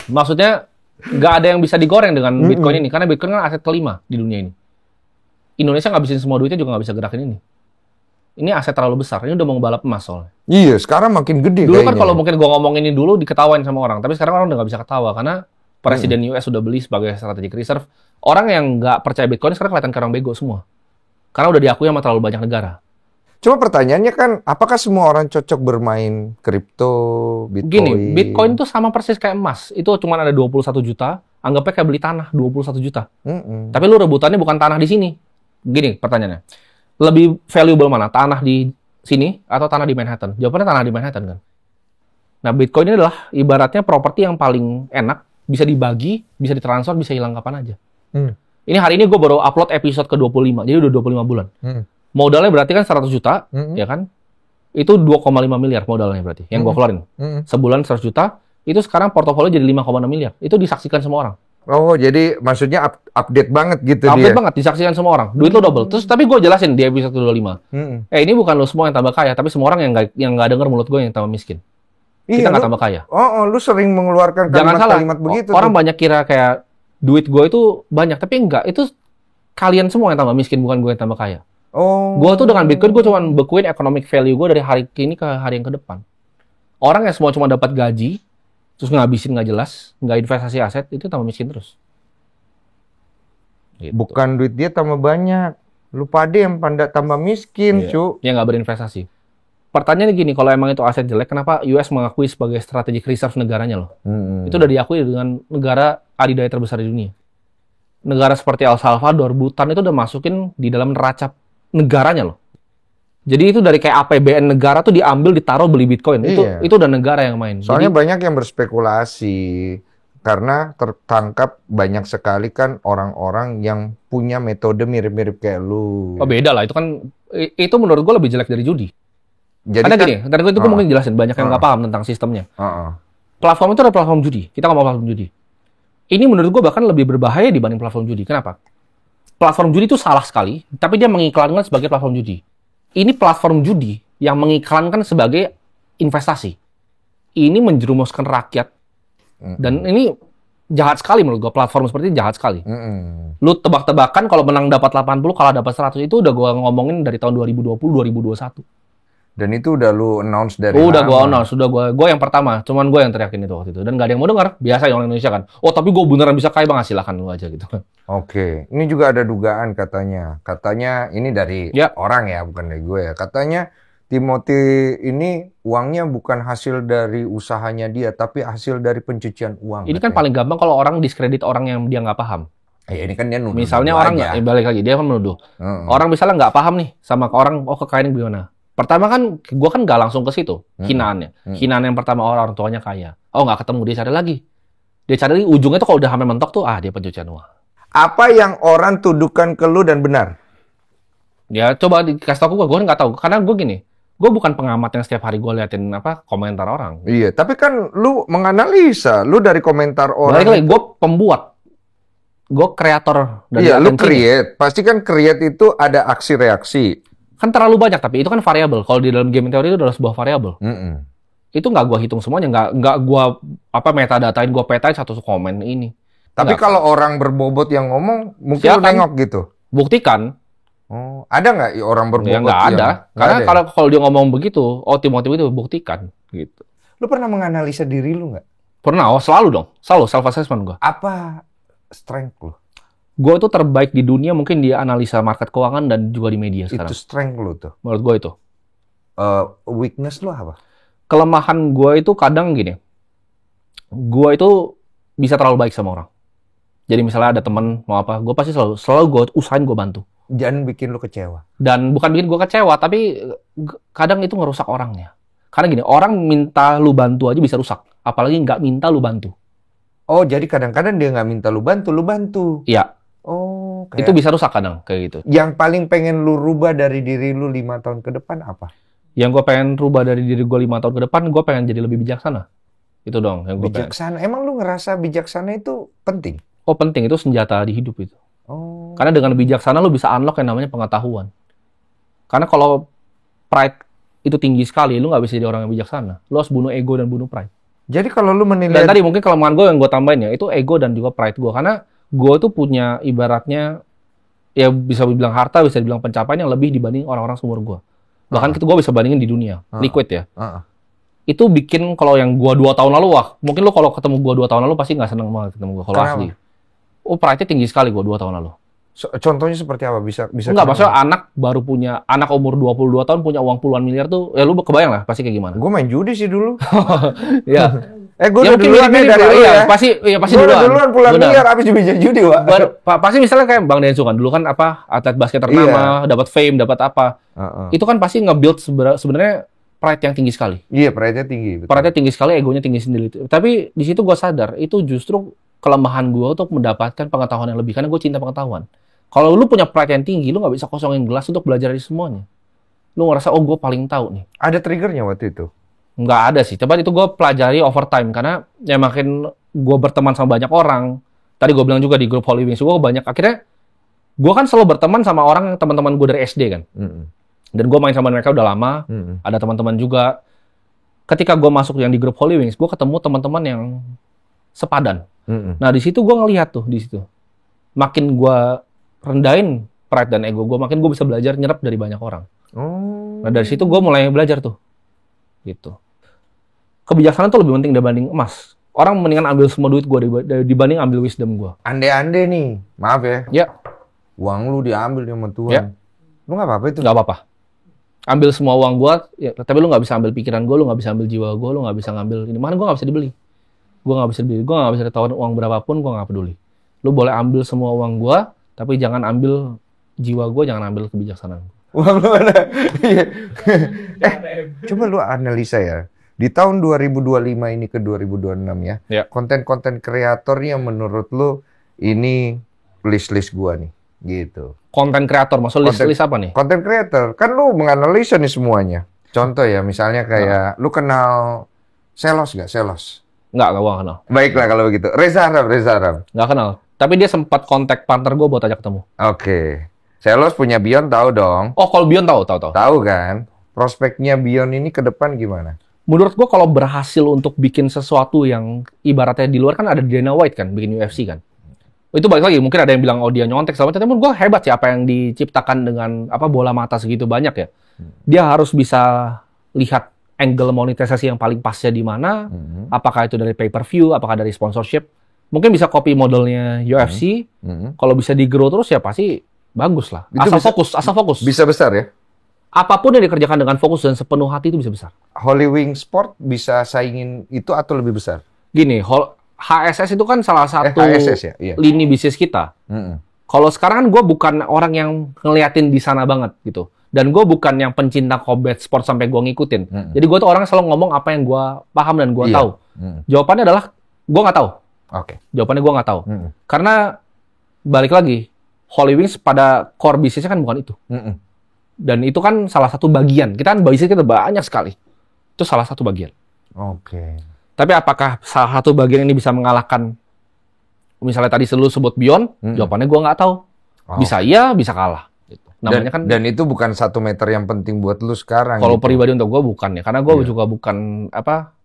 Maksudnya nggak ada yang bisa digoreng dengan Bitcoin ini, karena Bitcoin kan aset kelima di dunia ini. Indonesia ngabisin semua duitnya juga nggak bisa gerakin ini. Ini aset terlalu besar, ini udah mau balap emas soalnya. Iya, sekarang makin gede. Dulu kan kalau mungkin gue ngomong ini dulu diketawain sama orang, tapi sekarang orang udah nggak bisa ketawa karena Presiden US sudah beli sebagai strategic reserve. Orang yang nggak percaya Bitcoin sekarang kelihatan kayak orang bego semua, karena udah diakui sama terlalu banyak negara. Cuma pertanyaannya kan, apakah semua orang cocok bermain kripto, Bitcoin? Gini, Bitcoin itu sama persis kayak emas. Itu cuma ada 21 juta, anggapnya kayak beli tanah 21 juta. Tapi lu rebutannya bukan tanah di sini. Gini pertanyaannya, lebih valuable mana? Tanah di sini atau tanah di Manhattan? Jawabannya tanah di Manhattan kan? Nah, Bitcoin ini adalah ibaratnya properti yang paling enak, bisa dibagi, bisa ditransfer, bisa hilang kapan aja. Ini hari ini gue baru upload episode ke-25, jadi udah 25 bulan. Modalnya berarti kan 100 juta, ya kan? Itu 2,5 miliar modalnya berarti, yang gue keluarin. Sebulan 100 juta, itu sekarang portofolio jadi 5,6 miliar. Itu disaksikan semua orang. Oh, jadi maksudnya update banget gitu update banget, disaksikan semua orang. Duit lo double. Terus, tapi gue jelasin di episode ke-25. Ini bukan lo semua yang tambah kaya, tapi semua orang yang nggak denger mulut gue yang tambah miskin. Kita nggak tambah kaya. Lu sering mengeluarkan kalimat-kalimat begitu. Orang banyak kira kayak duit gue itu banyak, tapi enggak. Itu kalian semua yang tambah miskin, bukan gue yang tambah kaya. Gue tuh dengan Bitcoin, gue cuma bekuin economic value gue dari hari ini ke hari yang ke depan. Orang yang semua cuma dapat gaji, terus ngabisin nggak jelas, nggak investasi aset, itu tambah miskin terus. Gitu. Bukan duit dia tambah banyak. Lu pada yang tambah miskin, cu. Yang nggak berinvestasi. Pertanyaannya gini, kalau emang itu aset jelek, kenapa US mengakui sebagai strategic reserve negaranya loh? Itu udah diakui dengan negara adidaya terbesar di dunia. Negara seperti El Salvador, Bhutan itu udah masukin di dalam neraca negaranya loh. Jadi itu dari kayak APBN negara tuh diambil, ditaruh beli Bitcoin. Itu udah negara yang main. Soalnya banyak yang berspekulasi karena tertangkap banyak sekali kan orang-orang yang punya metode mirip-mirip kayak lu. Oh beda lah, itu menurut gue lebih jelek dari judi. Jadi ada gini, tadi gue mungkin jelasin, banyak yang nggak paham tentang sistemnya. Platform itu ada platform judi. Kita ngomong platform judi. Ini menurut gue bahkan lebih berbahaya dibanding platform judi. Kenapa? Platform judi itu salah sekali, tapi dia mengiklankan sebagai platform judi. Ini platform judi yang mengiklankan sebagai investasi. Ini menjerumuskan rakyat. Dan ini jahat sekali menurut gue. Platform seperti ini jahat sekali. Lu tebak-tebakan kalau menang dapat 80, kalau dapat 100. Itu udah gue ngomongin dari tahun 2020, 2021. Dan itu udah lu announce dari udah lama. Gua announce, gua yang pertama, cuman gua yang teriakin itu waktu itu. Dan gak ada yang mau dengar. Biasa yang orang Indonesia kan. Oh, tapi gua beneran bisa kaya Bang, silakan lu aja gitu. Oke. Ini juga ada dugaan katanya. Katanya ini dari orang ya, bukan dari gue ya. Katanya Timothy ini uangnya bukan hasil dari usahanya dia, tapi hasil dari pencucian uang. Ini kan paling gampang kalau orang diskredit orang yang dia nggak paham. Ya ini kan dia nuduh. Misalnya orang balik lagi, dia kan menuduh. Orang misalnya nggak paham nih sama orang, oh kekayaan gimana. Pertama kan, gue kan nggak langsung ke situ, hinaannya. Hinaan yang pertama, orang tuanya kaya. Oh nggak ketemu, dia cari lagi. Dia cari lagi, ujungnya tuh kalau udah sampai mentok tuh, dia pencucian uang. Apa yang orang tuduhkan ke lu dan benar? Ya coba dikasih tau gue nggak tahu. Karena gue gini, gue bukan pengamat yang setiap hari gue liatin komentar orang. Iya, tapi kan lu menganalisa, lu dari komentar orang. Balik lagi, gue pembuat. Gue kreator. Iya, lu create. Pasti kan create itu ada aksi reaksi. Kan terlalu banyak, tapi itu kan variabel. Kalau di dalam game teori itu adalah sebuah variabel. Itu nggak gue hitung semuanya, nggak gue metadatain, gue petain satu komen ini. Tapi kalau orang berbobot yang ngomong, mungkin lu nengok gitu. Buktikan. Oh, ada nggak orang berbobot? Ya nggak ada. Karena kalau dia ngomong begitu, Timothy itu buktikan gitu. Lu pernah menganalisa diri lu nggak? Pernah, selalu dong. Selalu self assessment gue. Apa strength lu? Gue tuh terbaik di dunia mungkin di analisa market keuangan dan juga di media sekarang. Itu strength lu tuh? Menurut gue itu. Weakness lu apa? Kelemahan gue itu kadang gini. Gue itu bisa terlalu baik sama orang. Jadi misalnya ada temen mau apa, gue pasti selalu gue usahain gue bantu. Jangan bikin lu kecewa. Dan bukan bikin gue kecewa, tapi kadang itu ngerusak orangnya. Karena gini, orang minta lu bantu aja bisa rusak. Apalagi nggak minta lu bantu. Oh, jadi kadang-kadang dia nggak minta lu bantu. Iya. Oh, itu bisa rusak kadang, kayak gitu. Yang paling pengen lu rubah dari diri lu 5 tahun ke depan apa? Yang gue pengen rubah dari diri gue 5 tahun ke depan, gue pengen jadi lebih bijaksana. Itu dong yang gue pengen. Bijaksana? Emang lu ngerasa bijaksana itu penting? Oh, penting. Itu senjata di hidup itu. Oh. Karena dengan bijaksana lu bisa unlock yang namanya pengetahuan. Karena kalau pride itu tinggi sekali, lu nggak bisa jadi orang yang bijaksana. Lu harus bunuh ego dan bunuh pride. Jadi kalau lu menilai... Dan tadi mungkin kelemahan gue yang gue tambahin ya, itu ego dan juga pride gue. Karena gue tuh punya ibaratnya, ya bisa dibilang harta, bisa dibilang pencapaian yang lebih dibanding orang-orang seumur gue. Bahkan gue bisa bandingin di dunia, liquid ya. Itu bikin kalau yang gue 2 tahun lalu, mungkin lu kalau ketemu gue 2 tahun lalu pasti nggak seneng banget ketemu gue kalau asli. Oh, pride-nya tinggi sekali gue 2 tahun lalu. Contohnya seperti apa? Bisa enggak, maksudnya anak umur 22 tahun punya uang puluhan miliar tuh, ya lu kebayang lah pasti kayak gimana. Gue main judi sih dulu. Ya. Gue udah duluan nih dari lu ya. Pasti duluan. Gue udah duluan puluhan miliar abis bisa judi, Wak. Pasti misalnya kayak Bang Densu kan, dulu kan atlet basket ternama, dapat fame, dapat apa. Itu kan pasti nge-build sebenarnya pride yang tinggi sekali. Iya, pride-nya tinggi. Betul. Pride-nya tinggi sekali, egonya tinggi sendiri. Tapi di situ gue sadar, itu justru kelemahan gue untuk mendapatkan pengetahuan yang lebih. Karena gue cinta pengetahuan. Kalau lu punya pride yang tinggi, lu nggak bisa kosongin gelas untuk belajar dari semuanya. Lu ngerasa, oh gue paling tahu nih. Ada triggernya waktu itu? Nggak ada sih. Coba itu gue pelajari over time. Karena ya makin gue berteman sama banyak orang. Tadi gue bilang juga di grup Holy Wings, gue banyak. Akhirnya, gue kan selalu berteman sama orang, teman-teman gue dari SD kan. Dan gue main sama mereka udah lama. Ada teman-teman juga. Ketika gue masuk yang di grup Holy Wings, gue ketemu teman-teman yang sepadan. Nah di situ gue ngelihat tuh, di situ. Makin gue rendahin pride dan ego gue, makin gue bisa belajar nyerap dari banyak orang. Nah dari situ gue mulai belajar tuh. Gitu. Kebijaksanaan tuh lebih penting dibanding emas. Orang mendingan ambil semua duit gue dibanding ambil wisdom gue. Ande-ande nih, maaf ya. Ya. Uang lu diambil sama Tuhan. Ya. Lu nggak apa-apa itu? Nggak apa-apa. Ambil semua uang gue, ya, tapi lu nggak bisa ambil pikiran gue, lu nggak bisa ambil jiwa gue, lu nggak bisa ngambil ini. Mana gue nggak bisa dibeli. Gue nggak bisa ditawarin uang berapapun, gue nggak peduli. Lu boleh ambil semua uang gue, tapi jangan ambil jiwa gue, jangan ambil kebijaksanaan. Uang lu mana? Coba lu analisa ya. Di tahun 2025 ini ke 2026 ya. Konten-konten kreator yang menurut lu ini list-list gua nih, gitu. Konten kreator, maksud list apa nih? Konten kreator, kan lu menganalisa nih semuanya. Contoh ya, misalnya kayak lu kenal Selos nggak? Selos? Nggak gua kenal. Baiklah kalau begitu. Reza Arab. Nggak kenal. Tapi dia sempat kontak partner gue buat ajak ketemu. Oke. Selos punya Beyond tahu dong. Oh, kalau Beyond tahu. Tahu kan? Prospeknya Beyond ini ke depan gimana? Menurut gue kalau berhasil untuk bikin sesuatu yang ibaratnya di luar, kan ada Dana White kan, bikin UFC kan. Itu balik lagi, mungkin ada yang bilang, oh dia nyontek, tapi menurut gue hebat sih apa yang diciptakan dengan bola mata segitu banyak ya. Dia harus bisa lihat angle monetisasi yang paling pasnya di mana, apakah itu dari pay-per-view, apakah dari sponsorship. Mungkin bisa copy modelnya UFC, kalau bisa di-grow terus ya pasti bagus lah. Asal fokus. Bisa besar ya? Apapun yang dikerjakan dengan fokus dan sepenuh hati itu bisa besar. Holy Wing Sport bisa saingin itu atau lebih besar? Gini, HSS itu kan salah satu HSS, ya? Iya. lini bisnis kita. Kalau sekarang kan gue bukan orang yang ngeliatin di sana banget gitu. Dan gue bukan yang pencinta combat sport sampai gue ngikutin. Jadi gue tuh orang selalu ngomong apa yang gue paham dan gue tahu. Jawabannya adalah gue nggak tahu. Jawabannya gue nggak tahu. Karena balik lagi, Holy Wings pada core bisnisnya kan bukan itu. Dan itu kan salah satu bagian. Kita kan bisnis kita banyak sekali. Itu salah satu bagian. Tapi apakah salah satu bagian ini bisa mengalahkan, misalnya tadi lu sebut Beyond? Jawabannya gue nggak tahu. Bisa iya, bisa kalah. Namanya dan itu bukan 1 meter yang penting buat lu sekarang. Kalau pribadi untuk gue bukan ya, karena gue juga bukan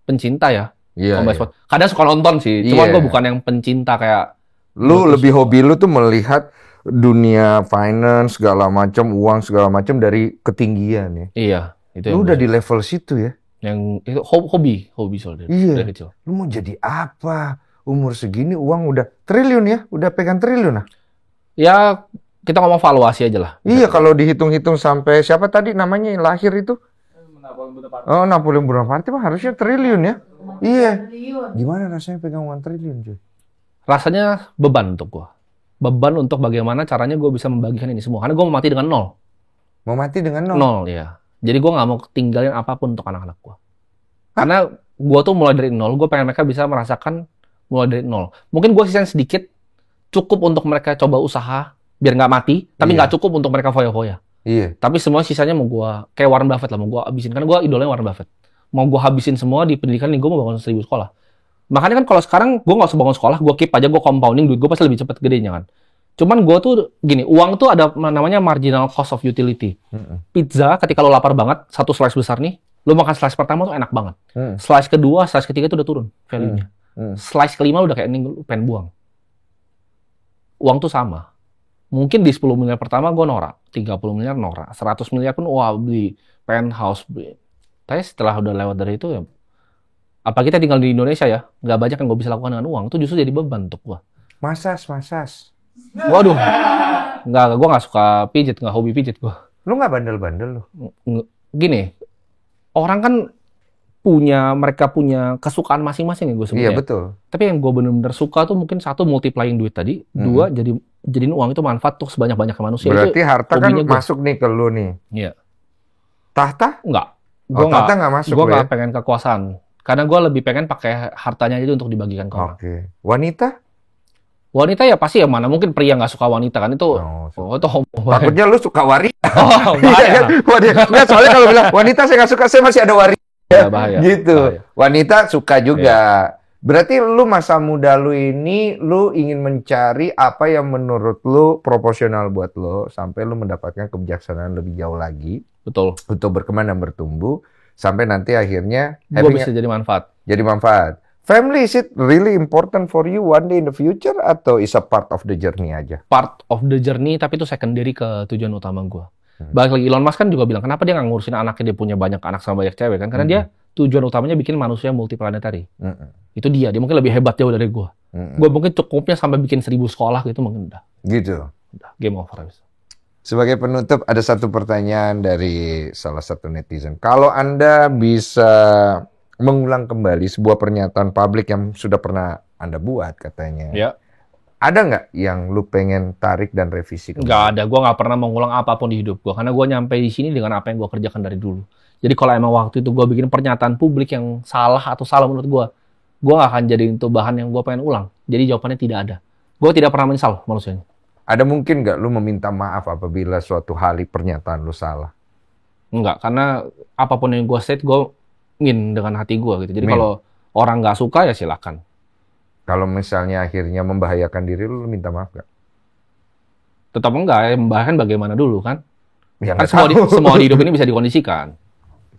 pencinta ya. Sport. Kadang suka nonton sih, cuman gue bukan yang pencinta kayak. Lu lebih hobi lu tuh melihat dunia finance segala macam, uang segala macam dari ketinggian ya. Iya, itu. Lu udah di level situ ya. Yang itu hobi soalnya dari kecil. Lu mau jadi apa? Umur segini uang udah triliun ya, udah pegang triliun lah. Ya kita ngomong valuasi aja lah. Iya, kalau dihitung-hitung sampai siapa tadi namanya yang lahir itu? Napoleon Bonaparte mah harusnya triliun ya. Iya. Gimana rasanya pegang uang triliun, cuy? Rasanya beban untuk gua. Beban untuk bagaimana caranya gua bisa membagikan ini semua. Karena gua mau mati dengan 0. Mau mati dengan 0? 0, ya. Jadi gua nggak mau tinggalin apapun untuk anak-anak gua. Karena gua tuh mulai dari 0, gua pengen mereka bisa merasakan mulai dari 0. Mungkin gua sisain sedikit, cukup untuk mereka coba usaha, biar nggak mati, tapi nggak cukup untuk mereka foya-foya. Tapi semua sisanya mau gua, kayak Warren Buffett lah, mau gua habisin. Karena gua idolanya Warren Buffett. Mau gua habisin semua di pendidikan nih, gua mau bangun 1000 sekolah. Makanya kan kalau sekarang gua nggak usah bangun sekolah, gua keep aja, gua compounding, duit gua pasti lebih cepat gedenya kan. Cuman gua tuh gini, uang tuh ada namanya marginal cost of utility. Pizza ketika lo lapar banget, 1 slice besar nih, lo makan slice pertama tuh enak banget. Slice kedua, slice ketiga tuh udah turun value-nya. Slice kelima udah kayak ini, lu pengen buang. Uang tuh sama. Mungkin di 10 miliar pertama gue norak, 30 miliar norak, 100 miliar pun wah beli penthouse, beli. Tapi setelah udah lewat dari itu ya, apa kita tinggal di Indonesia ya, nggak banyak yang gue bisa lakukan dengan uang, itu justru jadi beban untuk gue. Masas. Waduh, gue nggak suka pijit, nggak hobi pijit gue. Lu nggak bandel-bandel lu? Gini, orang kan mereka punya kesukaan masing-masing ya gue sebenarnya. Iya betul. Tapi yang gue benar-benar suka tuh mungkin 1 multiplying duit tadi, 2 jadiin uang itu manfaat untuk sebanyak-banyaknya manusia. Berarti itu harta kan masuk nih ke lu nih. Iya. Tahta? Enggak. Tahta nggak masuk. Gue nggak pengen kekuasaan. Karena gue lebih pengen pakai hartanya itu untuk dibagikan ke orang. Wanita? Wanita ya pasti ya, mana mungkin pria nggak suka wanita kan itu. Itu takutnya lu suka wanita. Bahaya. Nggak, soalnya kalau bilang wanita saya nggak suka, saya masih ada wanita. Bahaya. Gitu. Bahaya. Wanita suka juga. Berarti lu masa muda lu ini, lu ingin mencari apa yang menurut lu proporsional buat lu, sampai lu mendapatkan kebijaksanaan lebih jauh lagi. Betul. Untuk berkembang dan bertumbuh, sampai nanti akhirnya gue bisa jadi manfaat. Jadi manfaat. Family, is it really important for you one day in the future, atau is a part of the journey aja? Part of the journey, tapi itu secondary ke tujuan utama gue. Balik lagi, Elon Musk kan juga bilang, kenapa dia nggak ngurusin anaknya, dia punya banyak anak sama banyak cewek kan? Karena dia tujuan utamanya bikin manusia multiplanetary. Itu dia mungkin lebih hebat jauh dari gue. Gue mungkin cukupnya sampai bikin 1000 sekolah gitu mungkin udah. Gitu. Udah, game over habis. Sebagai penutup, ada satu pertanyaan dari salah satu netizen. Kalau Anda bisa mengulang kembali sebuah pernyataan publik yang sudah pernah Anda buat katanya. Ya. Ada nggak yang lu pengen tarik dan revisi kembali? Nggak ada. Gue nggak pernah mengulang apapun di hidup gue. Karena gue nyampe di sini dengan apa yang gue kerjakan dari dulu. Jadi kalau emang waktu itu gue bikin pernyataan publik yang salah atau salah menurut gue nggak akan jadi itu bahan yang gue pengen ulang. Jadi jawabannya tidak ada. Gue tidak pernah menyesal manusianya. Ada mungkin nggak lu meminta maaf apabila suatu hal pernyataan lu salah? Enggak, karena apapun yang gue state, gue ingin dengan hati gue gitu. Jadi kalau orang nggak suka ya silakan. Kalau misalnya akhirnya membahayakan diri lu minta maaf nggak? Tetap enggak, ya membahayakan bagaimana dulu kan? Ya, kan semua di hidup ini bisa dikondisikan.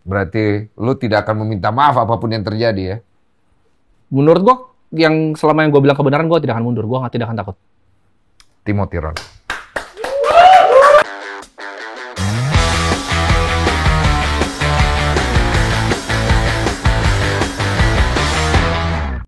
Berarti lu tidak akan meminta maaf apapun yang terjadi ya? Menurut gue, selama yang gue bilang kebenaran, gue tidak akan mundur. Gue tidak akan takut. Timothy Ron.